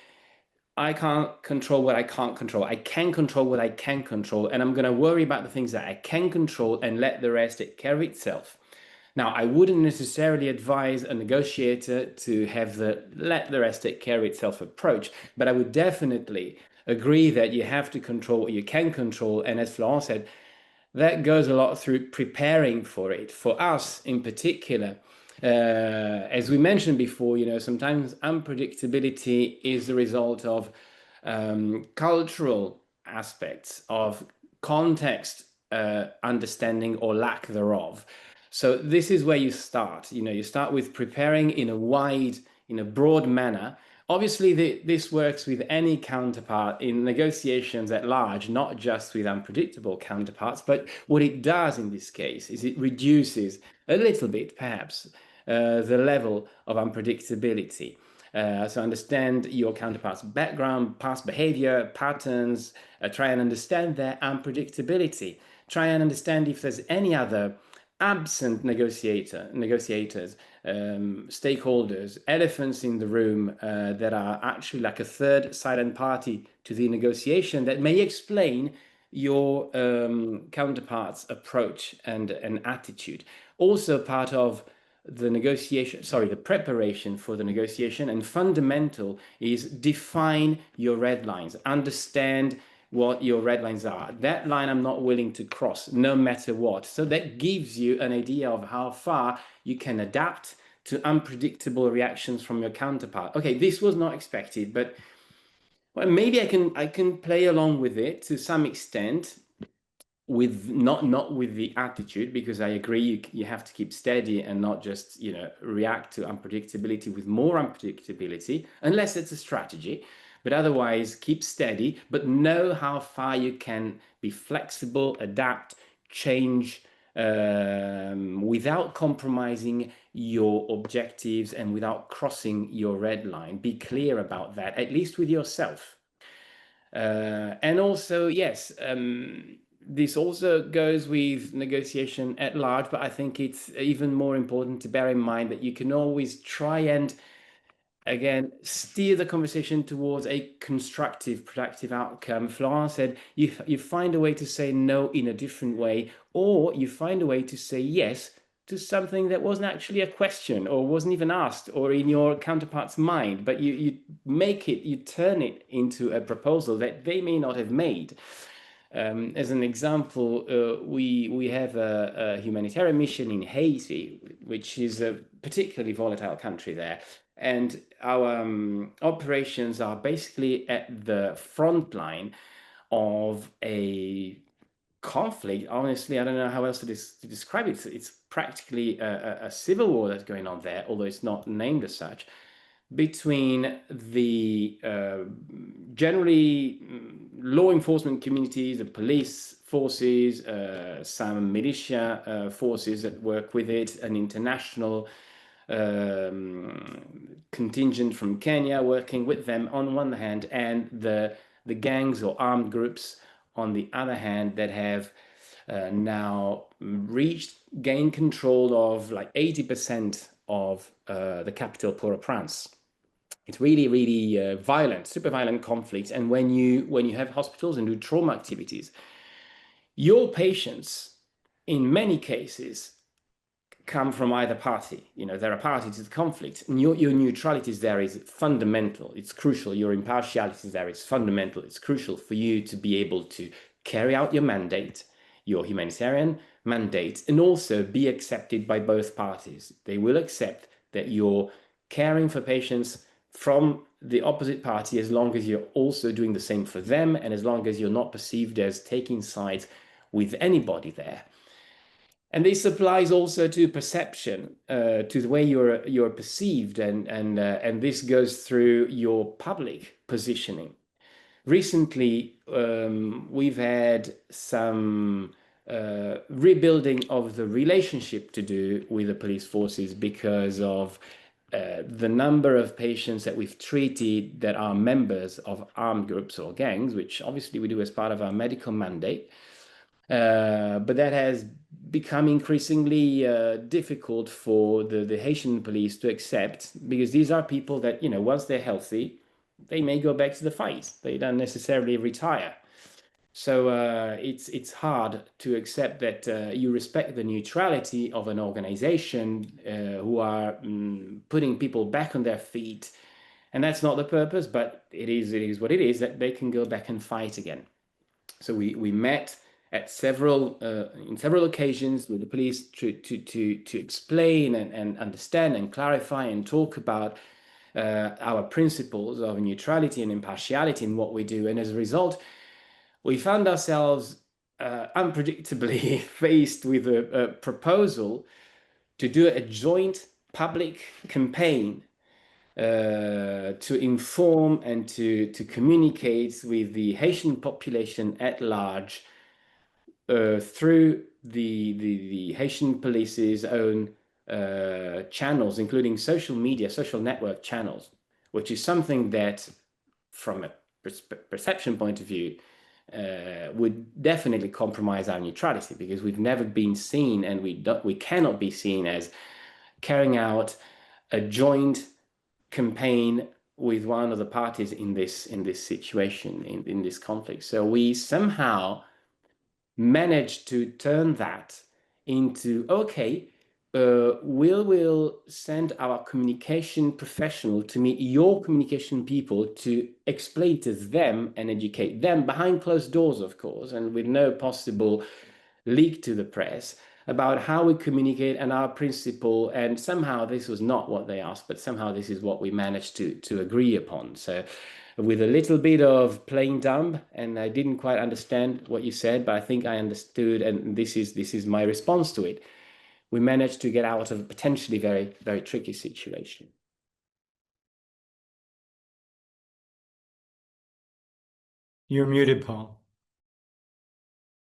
I can't control what I can't control. I can control what I can control. And I'm going to worry about the things that I can control and let the rest take care of itself. Now, I wouldn't necessarily advise a negotiator to have the let the rest take care of itself approach, but I would definitely agree that you have to control what you can control. And as Florent said, that goes a lot through preparing for it. For us in particular, as we mentioned before, sometimes unpredictability is the result of cultural aspects, of context understanding or lack thereof. So this is where you start. You start with preparing in a broad manner. Obviously, this works with any counterpart in negotiations at large, not just with unpredictable counterparts. But what it does in this case is it reduces a little bit, perhaps, the level of unpredictability. So understand your counterpart's background, past behavior, patterns, try and understand their unpredictability. Try and understand if there's any other absent negotiators, stakeholders, elephants in the room that are actually like a third silent party to the negotiation that may explain your counterpart's approach and attitude. Also part of the the preparation for the negotiation, and fundamental is define your red lines, understand what your red lines are. That line I'm not willing to cross no matter what. So that gives you an idea of how far you can adapt to unpredictable reactions from your counterpart. Okay, this was not expected, but well, maybe I can play along with it to some extent, with not with the attitude, because I agree you have to keep steady and not just react to unpredictability with more unpredictability, unless it's a strategy. But otherwise, keep steady, but know how far you can be flexible, adapt, change, without compromising your objectives and without crossing your red line. Be clear about that, at least with yourself. And also, yes, this also goes with negotiation at large, but I think it's even more important to bear in mind that you can always try and, again, steer the conversation towards a constructive, productive outcome. Florent said you find a way to say no in a different way, or you find a way to say yes to something that wasn't actually a question or wasn't even asked or in your counterpart's mind, but you turn it into a proposal that they may not have made. As an example, we have a humanitarian mission in Haiti, which is a particularly volatile country there. And our operations are basically at the front line of a conflict. Honestly, I don't know how else to describe it. It's practically a civil war that's going on there, although it's not named as such, between the generally law enforcement communities, the police forces, some militia forces that work with it, an international contingent from Kenya working with them on one hand, and the gangs or armed groups on the other hand that have now gained control of like 80% of the capital, Port-au-Prince. It's really, really violent, super violent conflicts. And when you have hospitals and do trauma activities, your patients, in many cases, come from either party. They're a party to the conflict. And your neutrality there is fundamental. It's crucial. Your impartiality there is fundamental. It's crucial for you to be able to carry out your mandate, your humanitarian mandate, and also be accepted by both parties. They will accept that you're caring for patients from the opposite party as long as you're also doing the same for them, and as long as you're not perceived as taking sides with anybody there. And this applies also to perception, to the way you're perceived, and this goes through your public positioning. Recently, we've had some rebuilding of the relationship to do with the police forces because of the number of patients that we've treated that are members of armed groups or gangs, which obviously we do as part of our medical mandate. But that has become increasingly difficult for the Haitian police to accept, because these are people that, once they're healthy, they may go back to the fight. They don't necessarily retire. So it's hard to accept that you respect the neutrality of an organization who are putting people back on their feet. And that's not the purpose, but it is what it is, that they can go back and fight again. So we met at several occasions with the police to explain and understand and clarify and talk about our principles of neutrality and impartiality in what we do. And as a result, we found ourselves unpredictably faced with a proposal to do a joint public campaign to inform and to communicate with the Haitian population at large through the Haitian police's own channels, including social media, social network channels, which is something that, from a perception point of view, would definitely compromise our neutrality, because we've never been seen, and we cannot be seen as carrying out a joint campaign with one of the parties in this situation, in this conflict. So we somehow managed to turn that into, okay, we'll send our communication professional to meet your communication people to explain to them and educate them behind closed doors, of course, and with no possible leak to the press, about how we communicate and our principle. And somehow this was not what they asked, but somehow this is what we managed to agree upon. So with a little bit of playing dumb, and I didn't quite understand what you said, but I think I understood, and this is my response to it. We managed to get out of a potentially very, very tricky situation. You're muted, Paul.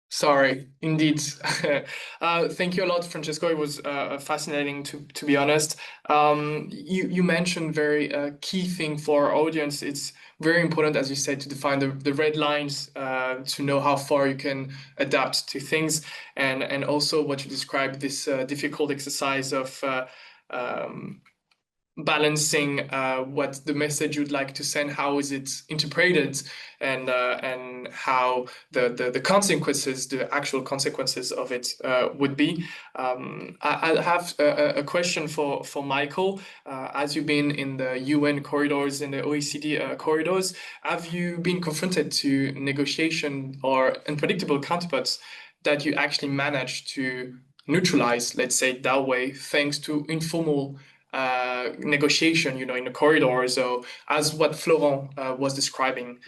Sorry, indeed. Thank you a lot, Francesco. It was fascinating, to be honest. You mentioned very key thing for our audience. It's very important, as you said, to define the red lines, to know how far you can adapt to things, and also what you described, this difficult exercise of balancing what the message you'd like to send, how is it interpreted, and how the consequences, the actual consequences of it would be. I have a question for Michael. As you've been in the UN corridors, in the OECD corridors, have you been confronted to negotiation or unpredictable counterparts that you actually managed to neutralize, let's say that way, thanks to informal negotiation, in the corridors, or as what Florent was describing?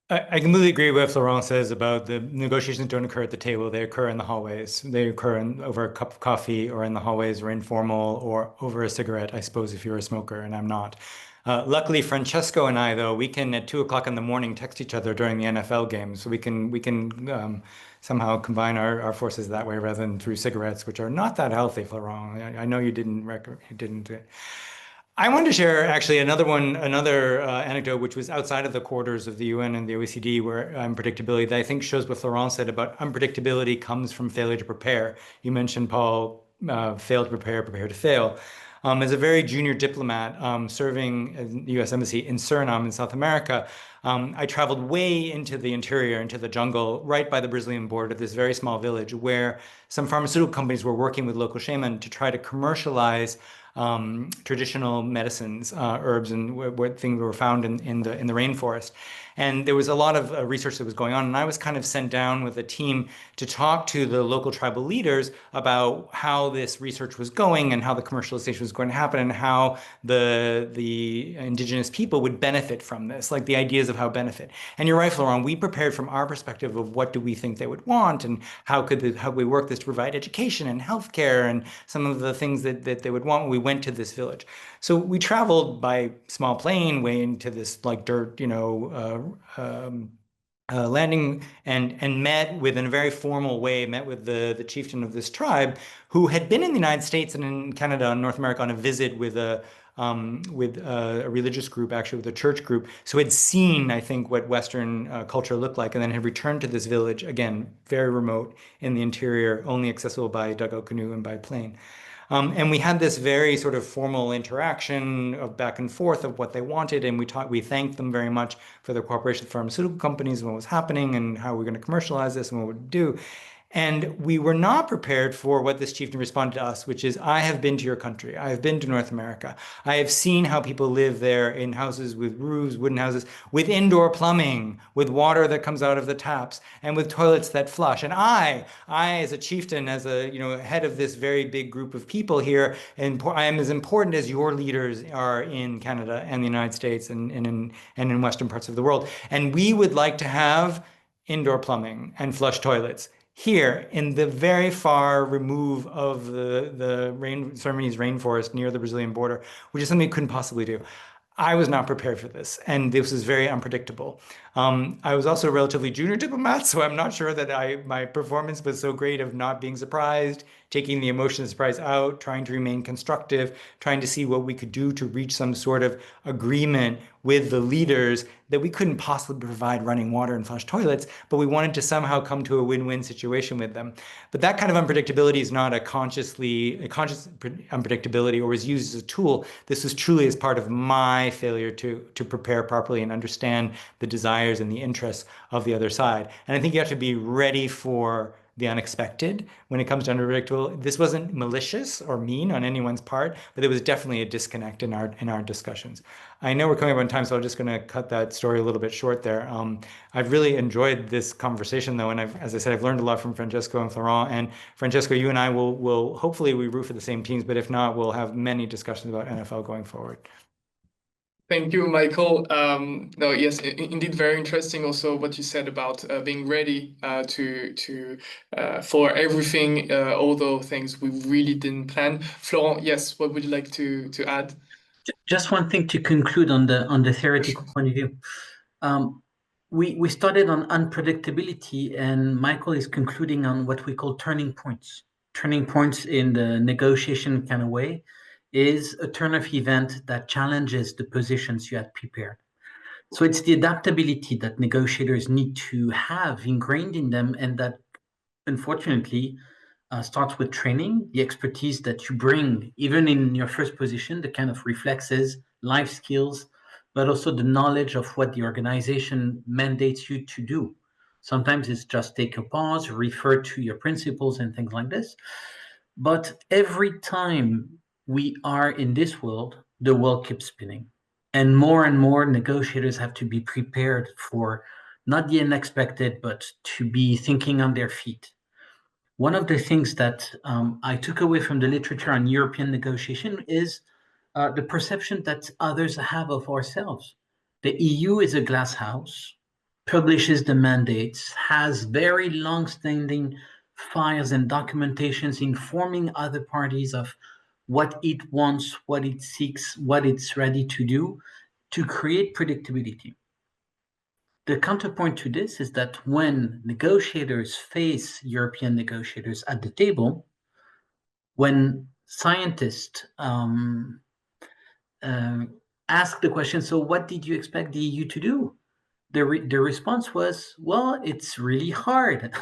I completely agree with what Florent says about the negotiations don't occur at the table. They occur in the hallways. They occur over a cup of coffee, or in the hallways, or informal, or over a cigarette, I suppose, if you're a smoker, and I'm not. Luckily, Francesco and I, though, we can at 2 o'clock in the morning text each other during the NFL games. So we can somehow combine our forces that way rather than through cigarettes, which are not that healthy, Florent. I know you didn't. I wanted to share actually another anecdote, which was outside of the quarters of the UN and the OECD, where unpredictability, that I think shows what Florent said about unpredictability comes from failure to prepare. You mentioned, Paul, fail to prepare, prepare to fail. As a very junior diplomat serving in the U.S. Embassy in Suriname in South America, I traveled way into the interior, into the jungle, right by the Brazilian border, this very small village where some pharmaceutical companies were working with local shaman to try to commercialize traditional medicines, herbs, and what things were found in the rainforest. And there was a lot of research that was going on, and I was kind of sent down with a team to talk to the local tribal leaders about how this research was going and how the commercialization was going to happen and how the indigenous people would benefit from this, like the ideas of how benefit. And you're right, Florent, we prepared from our perspective of what do we think they would want and how we work this to provide education and healthcare and some of the things that they would want when we went to this village. So we traveled by small plane way into this like dirt, landing and met with, in a very formal way, met with the chieftain of this tribe who had been in the United States and in Canada and North America on a visit with a religious group, actually with a church group, so had seen, I think, what Western culture looked like, and then had returned to this village, again, very remote in the interior, only accessible by dugout canoe and by plane. And we had this very sort of formal interaction of back and forth of what they wanted, and we thanked them very much for their cooperation with pharmaceutical companies and what was happening and how we're going to commercialize this and what we'd do. And we were not prepared for what this chieftain responded to us, which is, I have been to your country. I have been to North America. I have seen how people live there in houses with roofs, wooden houses, with indoor plumbing, with water that comes out of the taps, and with toilets that flush. And I as a chieftain, as a head of this very big group of people here, and I am as important as your leaders are in Canada and the United States and in Western parts of the world. And we would like to have indoor plumbing and flush toilets here in the very far remove of the Surinamese rainforest near the Brazilian border, which is something we couldn't possibly do. I was not prepared for this, and this was very unpredictable. I was also a relatively junior diplomat, so I'm not sure that my performance was so great of not being surprised, taking the emotion of surprise out, trying to remain constructive, trying to see what we could do to reach some sort of agreement with the leaders that we couldn't possibly provide running water and flush toilets, but we wanted to somehow come to a win-win situation with them. But that kind of unpredictability is not a conscious unpredictability or was used as a tool. This was truly as part of my failure to prepare properly and understand the desires and the interests of the other side. And I think you have to be ready for the unexpected when it comes to unpredictable. This wasn't malicious or mean on anyone's part, but there was definitely a disconnect in our discussions. I know we're coming up on time, so I'm just going to cut that story a little bit short there. I've really enjoyed this conversation, though, and as I said, I've learned a lot from Francesco and Florent. And Francesco, you and I will hopefully we root for the same teams, but if not, we'll have many discussions about NFL going forward. Thank you, Michael. No, yes, indeed, very interesting. Also, what you said about being ready for everything, although things we really didn't plan. Florent, yes, what would you like to add? Just one thing to conclude on the theoretical point of view. We started on unpredictability, and Michael is concluding on what we call turning points. Turning points in the negotiation kind of way is a turn of event that challenges the positions you had prepared. So it's the adaptability that negotiators need to have ingrained in them, and that unfortunately starts with training, the expertise that you bring, even in your first position, the kind of reflexes, life skills, but also the knowledge of what the organization mandates you to do. Sometimes it's just take a pause, refer to your principles and things like this. But every time we are in this world, the world keeps spinning. And more negotiators have to be prepared for not the unexpected, but to be thinking on their feet. One of the things that I took away from the literature on European negotiation is the perception that others have of ourselves. The EU is a glass house, publishes the mandates, has very long-standing files and documentations informing other parties of what it wants, what it seeks, what it's ready to do to create predictability. The counterpoint to this is that when negotiators face European negotiators at the table, when scientists ask the question, so what did you expect the EU to do? The response was, well, it's really hard.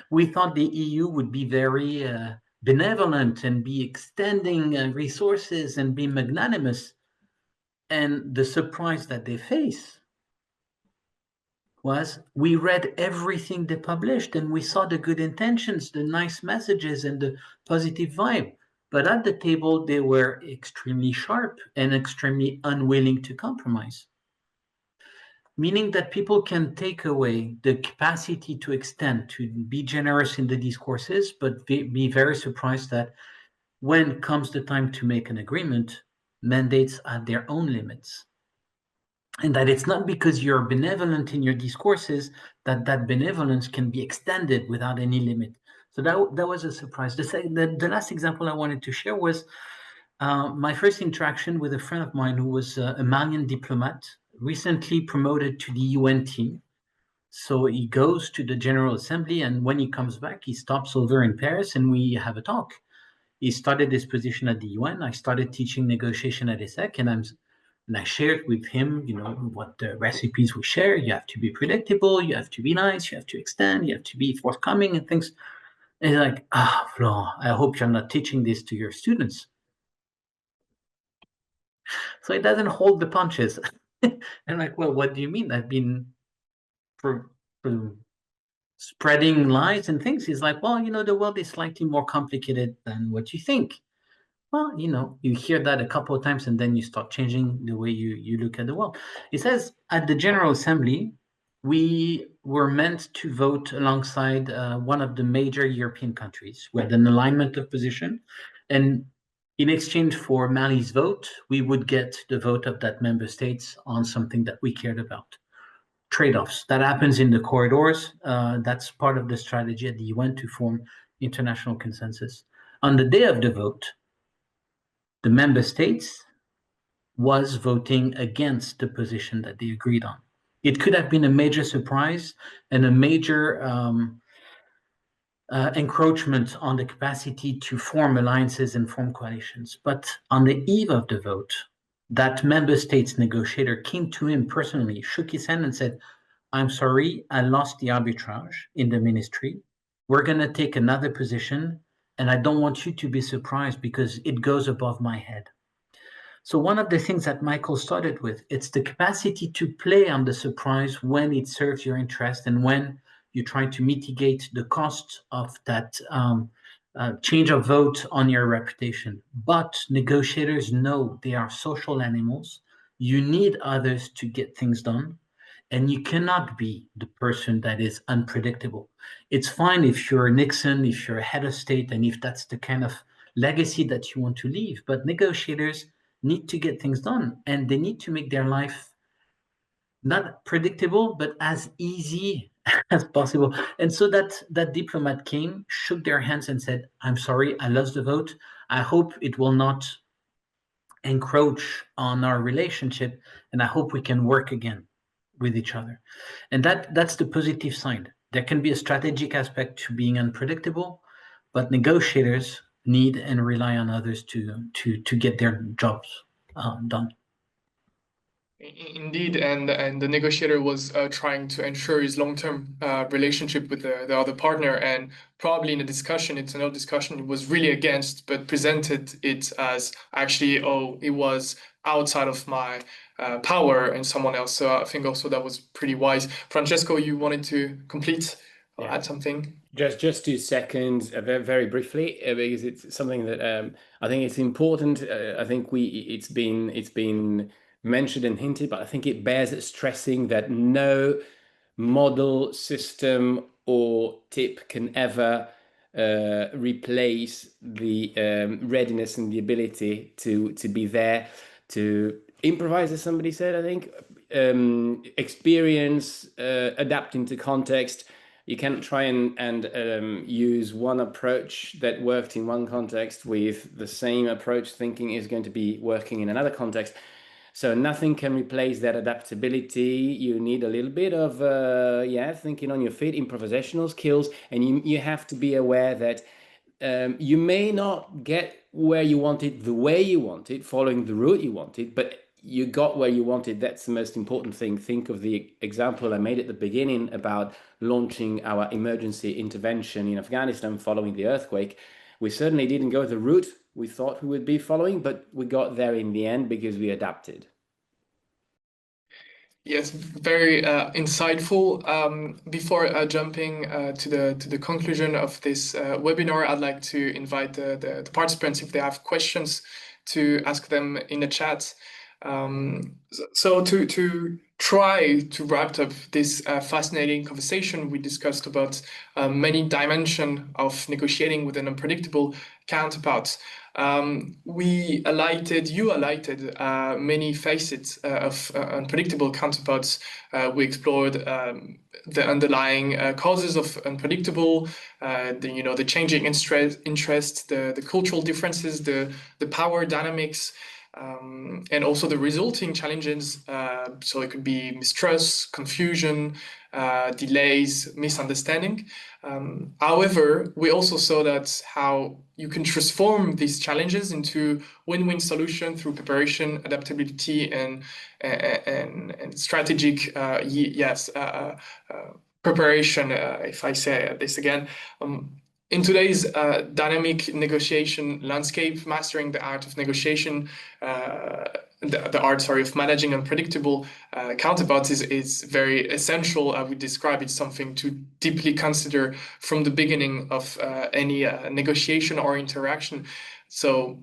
We thought the EU would be very benevolent and be extending resources and be magnanimous. And the surprise that they face was we read everything they published and we saw the good intentions, the nice messages and the positive vibe. But at the table, they were extremely sharp and extremely unwilling to compromise. Meaning that people can take away the capacity to extend, to be generous in the discourses, but be very surprised that when comes the time to make an agreement, mandates have their own limits. And that it's not because you're benevolent in your discourses that benevolence can be extended without any limit. So that was a surprise. The last example I wanted to share was my first interaction with a friend of mine who was a Malian diplomat, recently promoted to the UN team. So he goes to the General Assembly, and when he comes back, he stops over in Paris and we have a talk. He started his position at the UN. I started teaching negotiation at ESSEC, and I shared with him, what the recipes we share. You have to be predictable, you have to be nice, you have to extend, you have to be forthcoming and things. And he's like, Florent, I hope you're not teaching this to your students. So it doesn't hold the punches. And I'm like, well, what do you mean? I've been spreading lies and things. He's like, well, the world is slightly more complicated than what you think. Well, you hear that a couple of times and then you start changing the way you look at the world. It says at the General Assembly, we were meant to vote alongside one of the major European countries. We had an alignment of position. And in exchange for Mali's vote, we would get the vote of that member states on something that we cared about. Trade-offs. That happens in the corridors. That's part of the strategy at the UN to form international consensus. On the day of the vote, the member states was voting against the position that they agreed on. It could have been a major surprise and a major encroachment on the capacity to form alliances and form coalitions. But on the eve of the vote, that member state's negotiator came to him personally, shook his hand and said, I'm sorry, I lost the arbitrage in the ministry. We're going to take another position, and I don't want you to be surprised because it goes above my head. So one of the things that Michael started with, it's the capacity to play on the surprise when it serves your interest and when you try to mitigate the cost of that change of vote on your reputation. But negotiators know they are social animals. You need others to get things done. And you cannot be the person that is unpredictable. It's fine if you're Nixon, if you're a head of state, and if that's the kind of legacy that you want to leave. But negotiators need to get things done, and they need to make their life not predictable, but as easy as possible. And so that diplomat came, shook their hands and said, I'm sorry, I lost the vote. I hope it will not encroach on our relationship, and I hope we can work again with each other. And that's the positive side. There can be a strategic aspect to being unpredictable, but negotiators need and rely on others to get their jobs done. Indeed, and the negotiator was trying to ensure his long-term relationship with the other partner, and probably in a discussion, it's another discussion, it was really against, but presented it as actually, oh, it was outside of my power and someone else. So I think also that was pretty wise. Francesco, you wanted to complete or add something? Just 2 seconds, very, very briefly, because it's something that I think it's important. I think it's been mentioned and hinted, but I think it bears stressing that no model, system, or tip can ever replace the readiness and the ability to be there, to improvise, as somebody said, I think, experience, adapting to context. You can't try and use one approach that worked in one context with the same approach thinking is going to be working in another context. So nothing can replace that adaptability. You need a little bit of thinking on your feet, improvisational skills, and you have to be aware that you may not get where you want it the way you want it, following the route you want it, but you got where you wanted. That's the most important thing. Think of the example I made at the beginning about launching our emergency intervention in Afghanistan following the earthquake. We certainly didn't go the route we thought we would be following, but we got there in the end because we adapted. Yes, very insightful. Before jumping to the conclusion of this webinar, I'd like to invite the participants, if they have questions, to ask them in the chat. So to try to wrap up this fascinating conversation, we discussed about many dimensions of negotiating with an unpredictable counterpart. You highlighted many facets of unpredictable counterparts. We explored the underlying causes of unpredictable, the changing interest, the cultural differences, the power dynamics, and also the resulting challenges. So it could be mistrust, confusion, delays, misunderstanding. However, we also saw that how you can transform these challenges into win-win solution through preparation, adaptability, and strategic, preparation. If I say this again. In today's dynamic negotiation landscape, mastering the art of negotiation, the art of managing unpredictable counterparts is very essential. I would describe it something to deeply consider from the beginning of any negotiation or interaction. So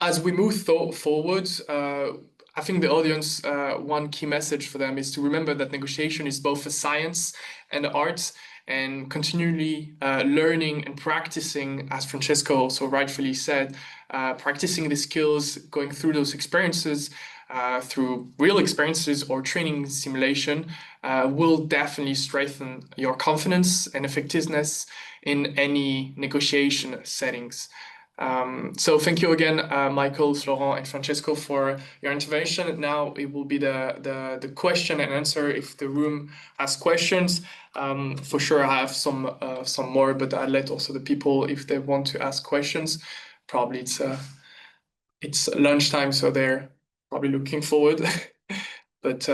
as we move forward, I think the audience, one key message for them is to remember that negotiation is both a science and art, and continually learning and practicing, as Francesco so rightfully said, practicing the skills, going through those experiences, through real experiences or training simulation, will definitely strengthen your confidence and effectiveness in any negotiation settings. So thank you again, Michael, Florent, and Francesco for your intervention. Now it will be the question and answer. If the room has questions, for sure I have some more, but I'll let also the people, if they want to ask questions. Probably it's lunchtime, so they're probably looking forward. But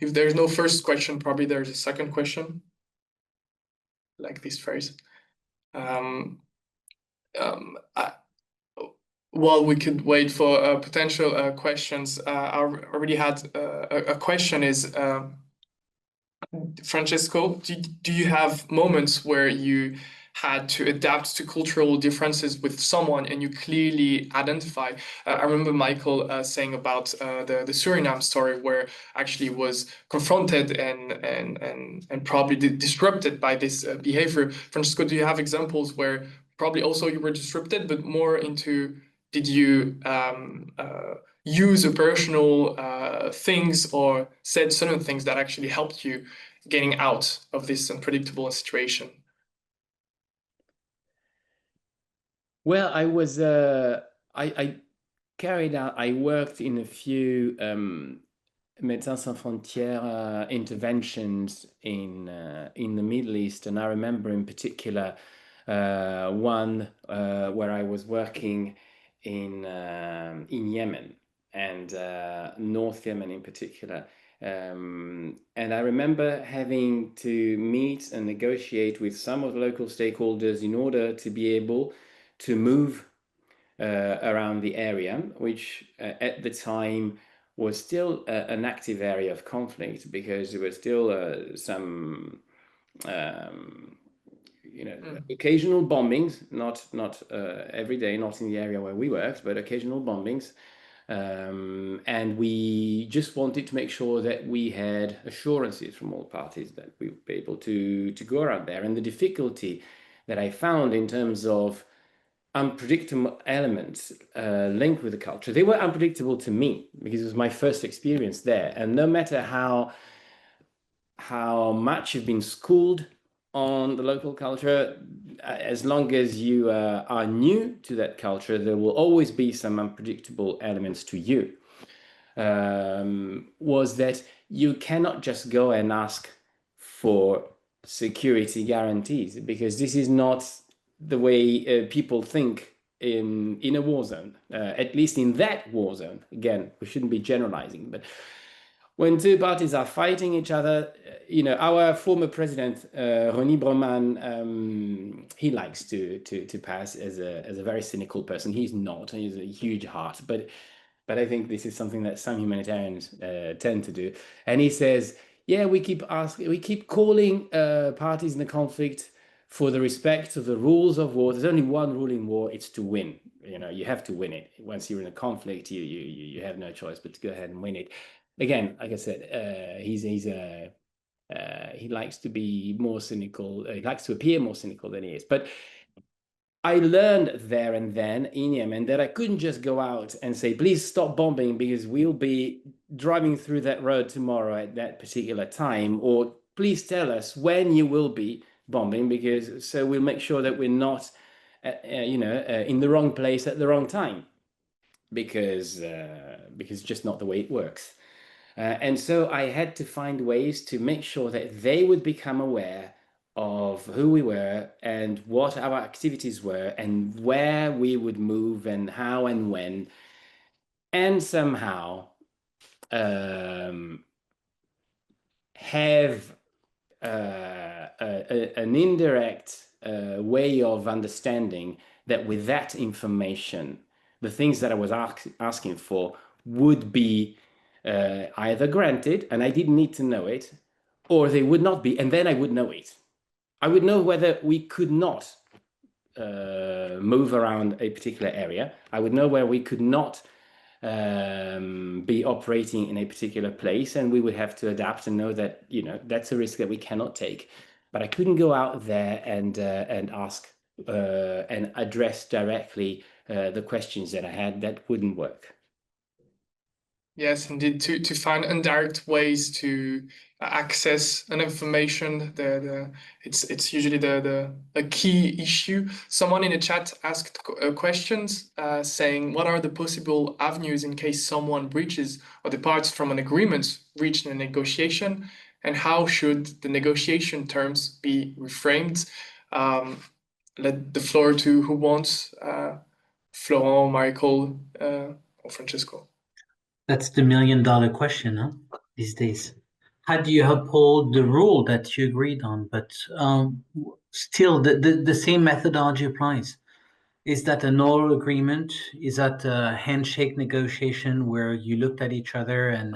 if there's no first question, probably there's a second question, like this phrase. Well, we could wait for potential questions. I already had a question is, Francesco, do you have moments where you had to adapt to cultural differences with someone and you clearly identify? I remember Michael saying about the Suriname story where actually was confronted and probably disrupted by this behavior. Francesco, do you have examples where probably also you were disrupted, but more into did you use personal things or said certain things that actually helped you getting out of this unpredictable situation? Well, I carried out, I worked in a few Médecins Sans Frontières interventions in the Middle East, and I remember in particular one where I was working in Yemen and North Yemen in particular. And I remember having to meet and negotiate with some of the local stakeholders in order to be able to move around the area, which at the time was still an active area of conflict because there were still some occasional bombings, not every day, not in the area where we worked, but occasional bombings. And we just wanted to make sure that we had assurances from all parties that we would be able to go around there. And the difficulty that I found in terms of unpredictable elements linked with the culture, they were unpredictable to me because it was my first experience there. And no matter how much you've been schooled on the local culture, as long as you are new to that culture, there will always be some unpredictable elements to you. Was that you cannot just go and ask for security guarantees because this is not the way people think in a war zone, at least in that war zone. Again, we shouldn't be generalizing, but when two parties are fighting each other, our former president, Ronnie Broman, he likes to pass as a very cynical person. He's not. He's a huge heart, but I think this is something that some humanitarians tend to do. And he says, yeah, we keep calling parties in the conflict for the respect of the rules of war. There's only one rule in war: it's to win. You have to win it. Once you're in a conflict, you have no choice but to go ahead and win it. Again, like I said, he likes to be more cynical. He likes to appear more cynical than he is. But I learned there and then in Yemen that I couldn't just go out and say, please stop bombing because we'll be driving through that road tomorrow at that particular time, or please tell us when you will be bombing so we'll make sure that we're not in the wrong place at the wrong time, because it's just not the way it works. And so I had to find ways to make sure that they would become aware of who we were and what our activities were and where we would move and how and when, and somehow have an indirect way of understanding that with that information, the things that I was asking for would be either granted, and I didn't need to know it, or they would not be, and then I would know it. I would know whether we could not move around a particular area. I would know where we could not be operating in a particular place, and we would have to adapt and know that that's a risk that we cannot take. But I couldn't go out there and ask and address directly the questions that I had. That wouldn't work. Yes, indeed, to find indirect ways to access an information, it's usually the a key issue. Someone in the chat asked questions saying, what are the possible avenues in case someone breaches or departs from an agreement reached in a negotiation, and how should the negotiation terms be reframed? Let the floor to who wants, Florent, Michael, or Francesco. That's the million-dollar question, huh? These days. How do you uphold the rule that you agreed on? But still, the same methodology applies. Is that an oral agreement? Is that a handshake negotiation where you looked at each other and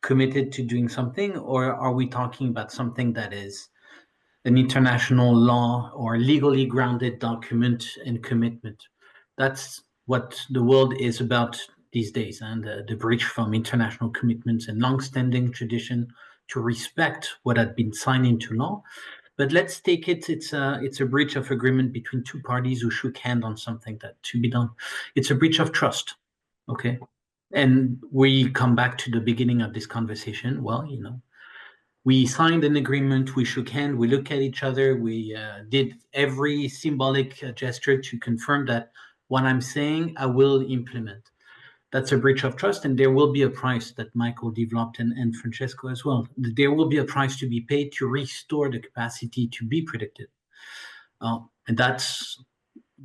committed to doing something? Or are we talking about something that is an international law or legally grounded document and commitment? That's what the world is about these days, and the breach from international commitments and long-standing tradition to respect what had been signed into law. But let's take it, it's a breach of agreement between two parties who shook hand on something that to be done. It's a breach of trust, okay? And we come back to the beginning of this conversation. Well, you know, we signed an agreement, we shook hands, we looked at each other, we did every symbolic gesture to confirm that what I'm saying, I will implement. That's a breach of trust, and there will be a price that Michael developed and Francesco as well. There will be a price to be paid to restore the capacity to be predicted. And that's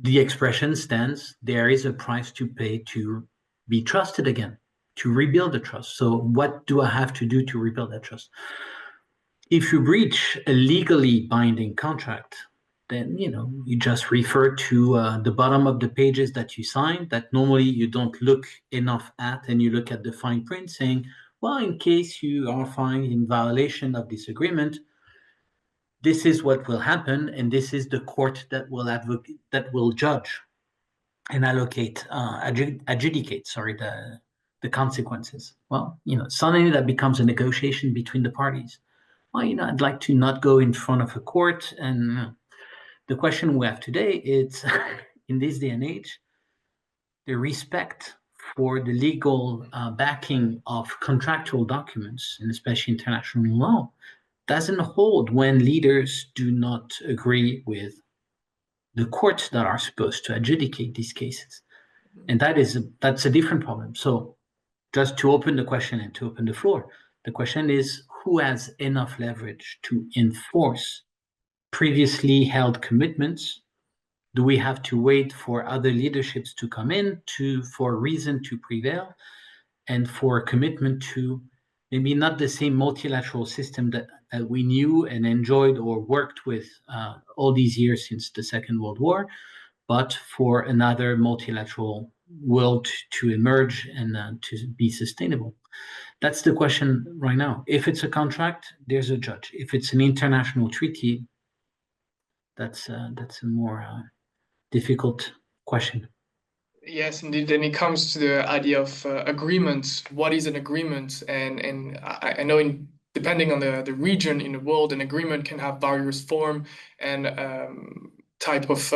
the expression stands. There is a price to pay to be trusted again, to rebuild the trust. So what do I have to do to rebuild that trust? If you breach a legally binding contract, then you just refer to the bottom of the pages that you signed that normally you don't look enough at, and you look at the fine print saying, well, in case you are found in violation of this agreement, this is what will happen, and this is the court that will judge and adjudicate the consequences. Well, suddenly that becomes a negotiation between the parties. Well, I'd like to not go in front of a court. And the question we have today is, in this day and age, the respect for the legal backing of contractual documents, and especially international law, doesn't hold when leaders do not agree with the courts that are supposed to adjudicate these cases. And that's a different problem. So just to open the question and to open the floor, the question is, who has enough leverage to enforce previously held commitments? Do we have to wait for other leaderships to come in for reason to prevail, and for a commitment to maybe not the same multilateral system that we knew and enjoyed or worked with all these years since the Second World War, but for another multilateral world to emerge and to be sustainable? That's the question right now. If it's a contract, there's a judge. If it's an international treaty, that's a more difficult question. Yes, indeed. Then it comes to the idea of agreement. What is an agreement? And I know depending on the region in the world, an agreement can have various form and type of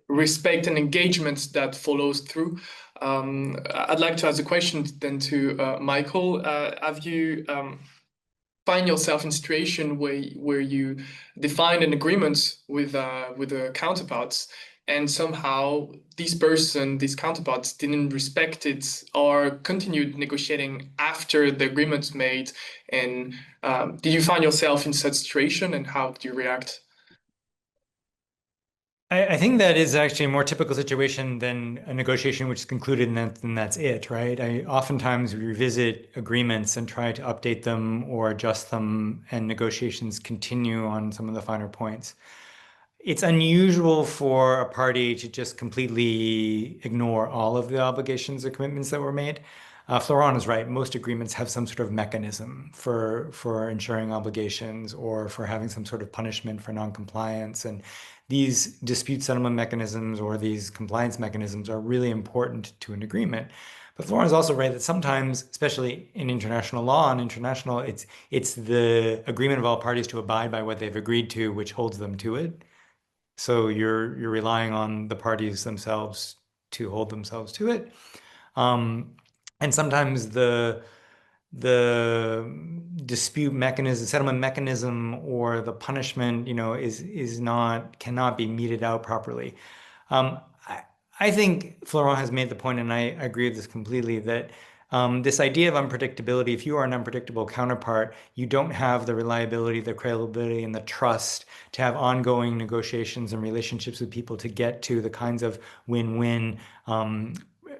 respect and engagement that follows through. I'd like to ask a question then to Michael. Have you find yourself in a situation where you define an agreement with the counterparts, and somehow these counterparts didn't respect it or continued negotiating after the agreement's made? And did you find yourself in such situation, and how did you react? I think that is actually a more typical situation than a negotiation which is concluded and that's it, right? Oftentimes we revisit agreements and try to update them or adjust them, and negotiations continue on some of the finer points. It's unusual for a party to just completely ignore all of the obligations or commitments that were made. Florent is right. Most agreements have some sort of mechanism for ensuring obligations or for having some sort of punishment for non-compliance. And these dispute settlement mechanisms or these compliance mechanisms are really important to an agreement. But Florent is also right that sometimes, especially in international law and international, it's the agreement of all parties to abide by what they've agreed to, which holds them to it. So you're relying on the parties themselves to hold themselves to it. And sometimes the dispute mechanism, settlement mechanism, or the punishment, cannot be meted out properly. I think Florent has made the point, and I agree with this completely, that this idea of unpredictability, if you are an unpredictable counterpart, you don't have the reliability, the credibility, and the trust to have ongoing negotiations and relationships with people to get to the kinds of win-win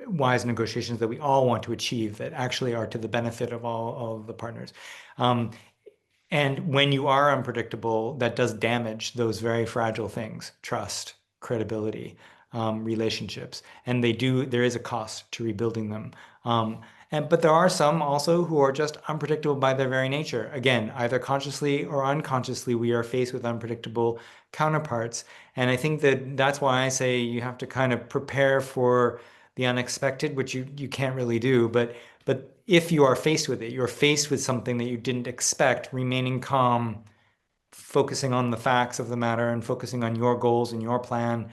wise negotiations that we all want to achieve that actually are to the benefit of all of the partners. And when you are unpredictable, that does damage those very fragile things: trust, credibility, relationships. And there is a cost to rebuilding them. But there are some also who are just unpredictable by their very nature. Again, either consciously or unconsciously, we are faced with unpredictable counterparts. And I think that's why I say you have to kind of prepare for the unexpected, which you can't really do. But if you are faced with it, you're faced with something that you didn't expect, remaining calm, focusing on the facts of the matter and focusing on your goals and your plan.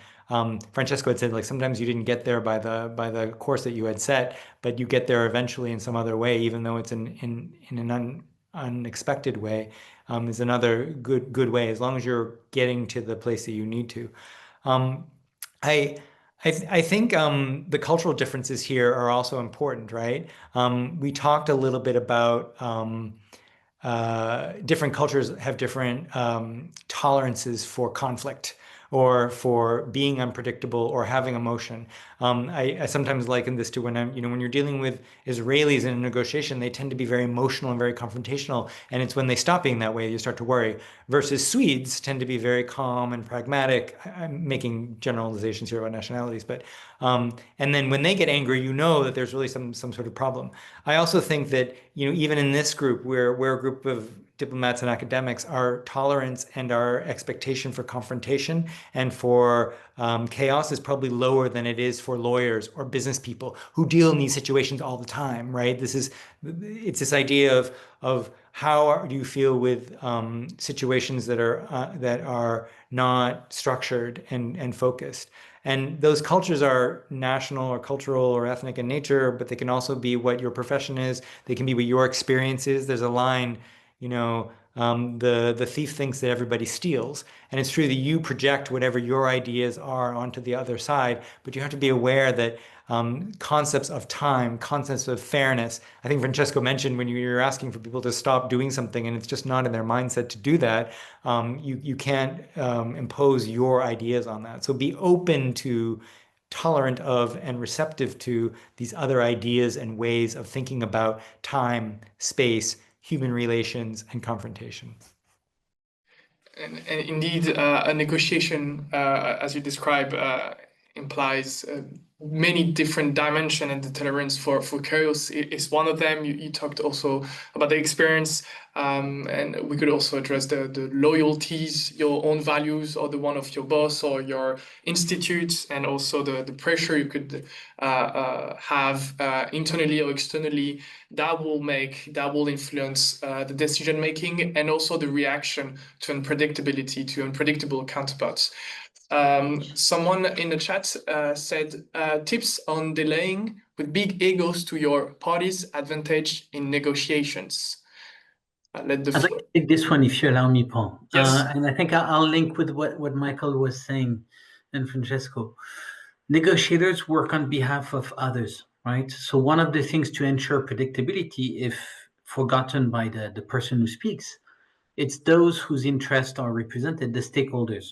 Francesco had said, like, sometimes you didn't get there by the course that you had set, but you get there eventually in some other way, even though it's in an unexpected way, is another good way, as long as you're getting to the place that you need to. I think the cultural differences here are also important, right? We talked a little bit about different cultures have different tolerances for conflict or for being unpredictable or having emotion. I sometimes liken this to when when you're dealing with Israelis in a negotiation, they tend to be very emotional and very confrontational, and it's when they stop being that way you start to worry. Versus Swedes tend to be very calm and pragmatic. I'm making generalizations here about nationalities, but and then when they get angry, you know that there's really some sort of problem. I also think that even in this group, we're a group of diplomats and academics, our tolerance and our expectation for confrontation and for chaos is probably lower than it is for lawyers or business people who deal in these situations all the time, right? It's this idea of how do you feel with situations that are not structured and focused. And those cultures are national or cultural or ethnic in nature, but they can also be what your profession is. They can be what your experience is. There's a line, the thief thinks that everybody steals. And it's true that you project whatever your ideas are onto the other side, but you have to be aware that concepts of time, concepts of fairness. I think Francesco mentioned when you're asking for people to stop doing something and it's just not in their mindset to do that, you can't impose your ideas on that. So be open to, tolerant of, and receptive to these other ideas and ways of thinking about time, space, human relations, and confrontation. And indeed, a negotiation, as you describe, implies many different dimensions, and the tolerance for chaos is one of them. You talked also about the experience, and we could also address the loyalties, your own values, or the one of your boss or your institutes, and also the pressure you could have internally or externally that will influence the decision making and also the reaction to unpredictability, to unpredictable counterparts. Someone in the chat said tips on delaying with big egos to your party's advantage in negotiations. I'd like to take this one, if you allow me, Paul. Yes. And I think I'll link with what Michael was saying and Francesco. Negotiators work on behalf of others, right? So one of the things to ensure predictability, if forgotten by the person who speaks, it's those whose interests are represented, the stakeholders.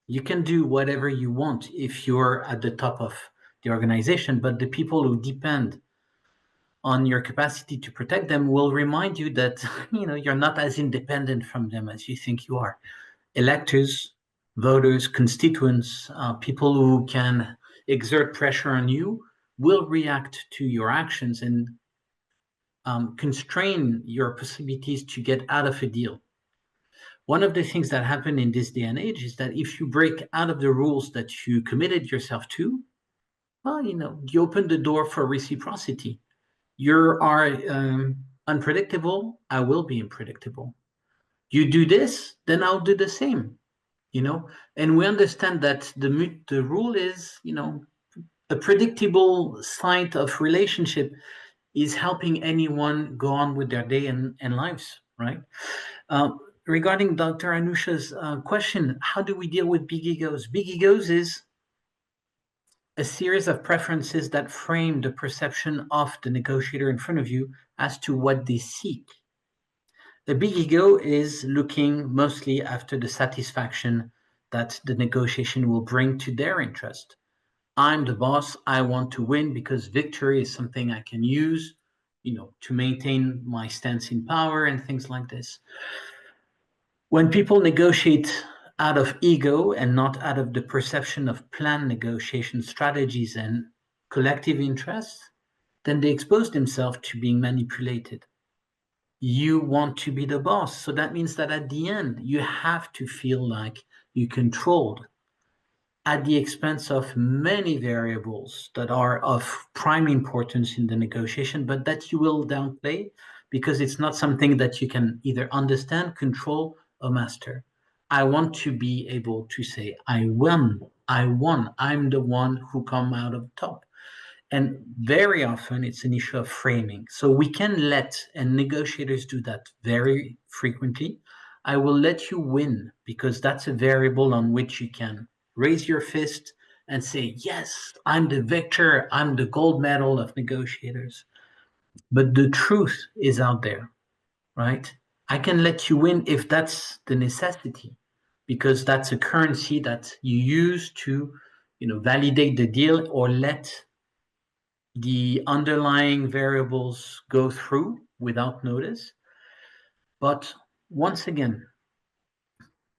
You can do whatever you want if you're at the top of the organization, but the people who depend on your capacity to protect them will remind you that you're not as independent from them as you think you are. Electors, voters, constituents, people who can exert pressure on you will react to your actions and constrain your possibilities to get out of a deal. One of the things that happen in this day and age is that if you break out of the rules that you committed yourself to, well, you open the door for reciprocity. You are unpredictable, I will be unpredictable. You do this, then I'll do the same, and we understand that the rule is, a predictable site of relationship is helping anyone go on with their day and lives, right? Regarding Dr. Anusha's question, how do we deal with big egos? Big egos is a series of preferences that frame the perception of the negotiator in front of you as to what they seek. A big ego is looking mostly after the satisfaction that the negotiation will bring to their interest. I'm the boss, I want to win because victory is something I can use, to maintain my stance in power and things like this. When people negotiate out of ego and not out of the perception of planned negotiation strategies and collective interests, then they expose themselves to being manipulated. You want to be the boss, so that means that at the end, you have to feel like you controlled at the expense of many variables that are of prime importance in the negotiation, but that you will downplay because it's not something that you can either understand, control, or master. I want to be able to say, I won, I'm the one who come out of top. And very often it's an issue of framing. So we can let, and negotiators do that very frequently, I will let you win because that's a variable on which you can raise your fist and say, yes, I'm the victor, I'm the gold medal of negotiators. But the truth is out there, right? I can let you win if that's the necessity, because that's a currency that you use to, validate the deal or let the underlying variables go through without notice. But once again,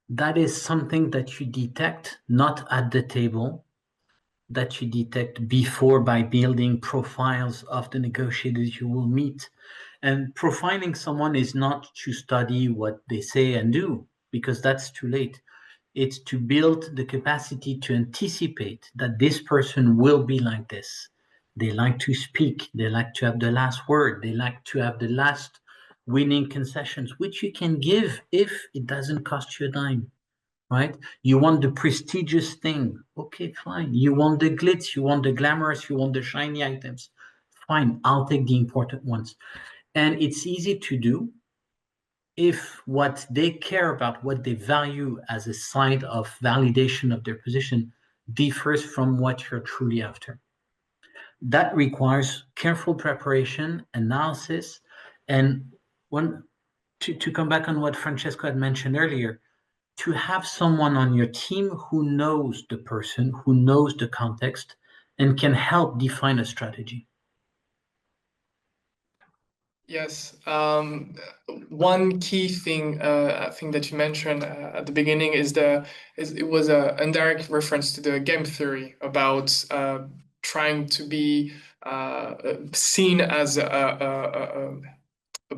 that is something that you detect not at the table, that you detect before by building profiles of the negotiators you will meet. And profiling someone is not to study what they say and do, because that's too late. It's to build the capacity to anticipate that this person will be like this. They like to speak. They like to have the last word. They like to have the last winning concessions, which you can give if it doesn't cost you a dime, right? You want the prestigious thing. Okay, fine. You want the glitz. You want the glamorous. You want the shiny items. Fine. I'll take the important ones. And it's easy to do if what they care about, what they value as a sign of validation of their position differs from what you're truly after. That requires careful preparation, analysis, and to come back on what Francesco had mentioned earlier, to have someone on your team who knows the person, who knows the context, and can help define a strategy. Yes. One key thing I think that you mentioned at the beginning it was a indirect reference to the game theory about trying to be seen as a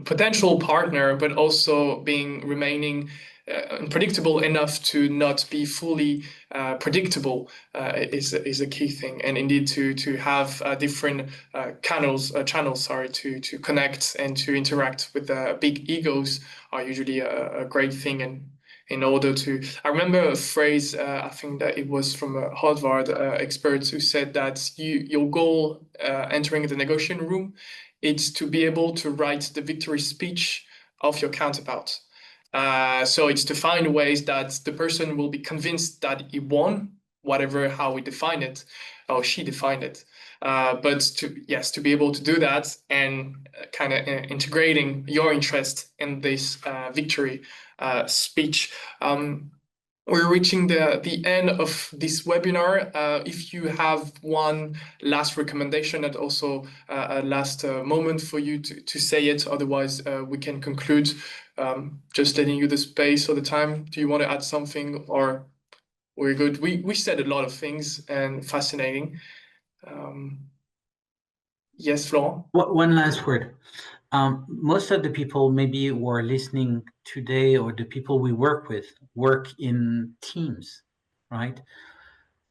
potential partner, but also remaining unpredictable enough to not be fully predictable is a key thing. And indeed, to have different channels to connect and to interact with big egos are usually a great thing. And in order to, I remember a phrase, I think that it was from a Harvard expert who said that your goal entering the negotiation room, it's to be able to write the victory speech of your counterpart. So it's to find ways that the person will be convinced that he won, how we define it, or she defined it. But to be able to do that and kind of integrating your interest in this victory speech. We're reaching the end of this webinar. If you have one last recommendation and also a last moment for you to say it, otherwise we can conclude. Just letting you the space or the time. Do you want to add something, or we're good? We said a lot of things and fascinating. Yes, Florent? One last word. Most of the people maybe who are listening today, or the people we work with, work in teams, right?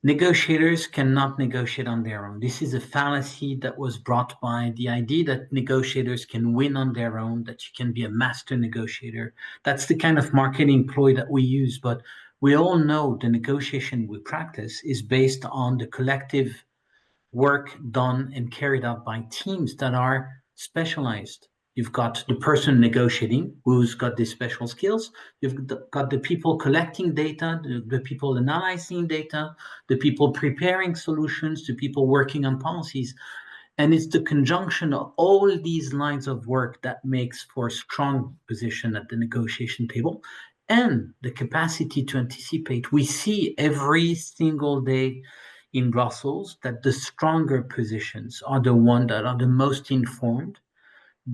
Negotiators cannot negotiate on their own. This is a fallacy that was brought by the idea that negotiators can win on their own, that you can be a master negotiator. That's the kind of marketing ploy that we use, but we all know the negotiation we practice is based on the collective work done and carried out by teams that are specialized. You've got the person negotiating who's got these special skills. You've got the people collecting data, the people analyzing data, the people preparing solutions, the people working on policies. And it's the conjunction of all these lines of work that makes for a strong position at the negotiation table and the capacity to anticipate. We see every single day in Brussels that the stronger positions are the ones that are the most informed,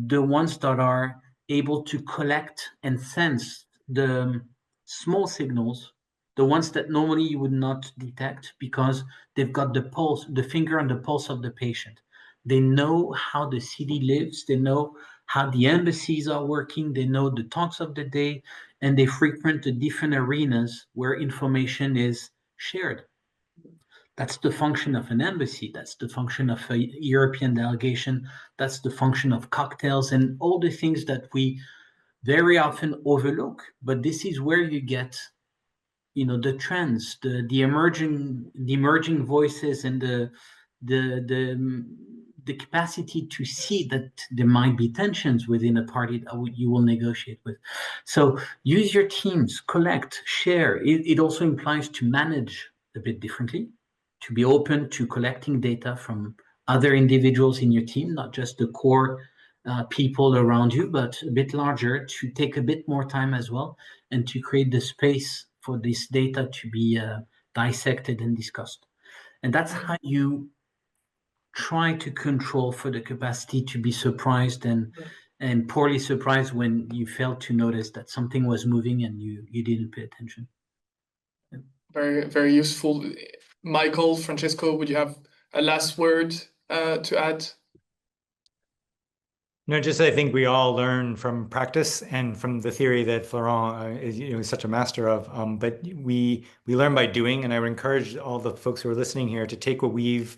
the ones that are able to collect and sense the small signals, the ones that normally you would not detect because they've got the pulse, the finger on the pulse of the patient. They know how the city lives, they know how the embassies are working, they know the talks of the day, and they frequent the different arenas where information is shared. That's the function of an embassy. That's the function of a European delegation. That's the function of cocktails and all the things that we very often overlook. But this is where you get, the trends, the emerging voices, and the capacity to see that there might be tensions within a party that you will negotiate with. So use your teams, collect, share. It also implies to manage a bit differently, to be open to collecting data from other individuals in your team, not just the core people around you, but a bit larger, to take a bit more time as well, and to create the space for this data to be dissected and discussed. And that's how you try to control for the capacity to be surprised and poorly surprised when you failed to notice that something was moving and you didn't pay attention. Very, very useful. Michael, Francesco, would you have a last word to add? No, just I think we all learn from practice and from the theory that Florent is such a master of. But we learn by doing, and I would encourage all the folks who are listening here to take what we've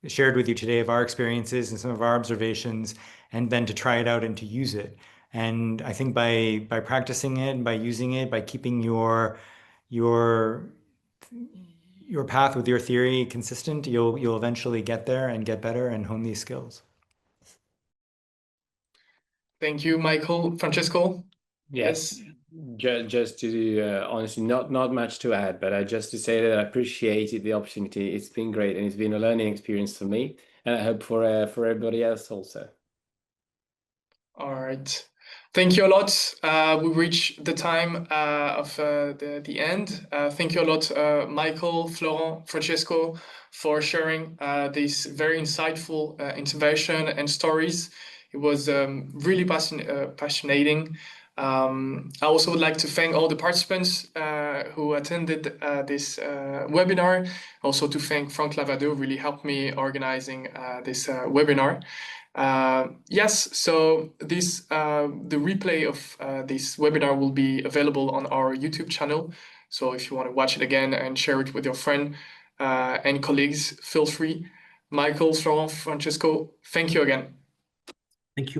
shared with you today of our experiences and some of our observations, and then to try it out and to use it. And I think by practicing it, and by using it, by keeping your path with your theory consistent, you'll eventually get there and get better and hone these skills. Thank you, Michael. Francesco? Yes. Just to honestly, not much to add, but just to say that I appreciated the opportunity. It's been great, and it's been a learning experience for me, and I hope for everybody else also. All right. Thank you a lot. We reached the time of the end. Thank you a lot, Michael, Florent, Francesco, for sharing this very insightful intervention and stories. It was really passionating. I also would like to thank all the participants who attended this webinar. Also to thank Frank Lavado, who really helped me organizing this webinar. Yes, so the replay of this webinar will be available on our YouTube channel. So if you want to watch it again and share it with your friend and colleagues, feel free. Michael, Florent, Francesco, thank you again.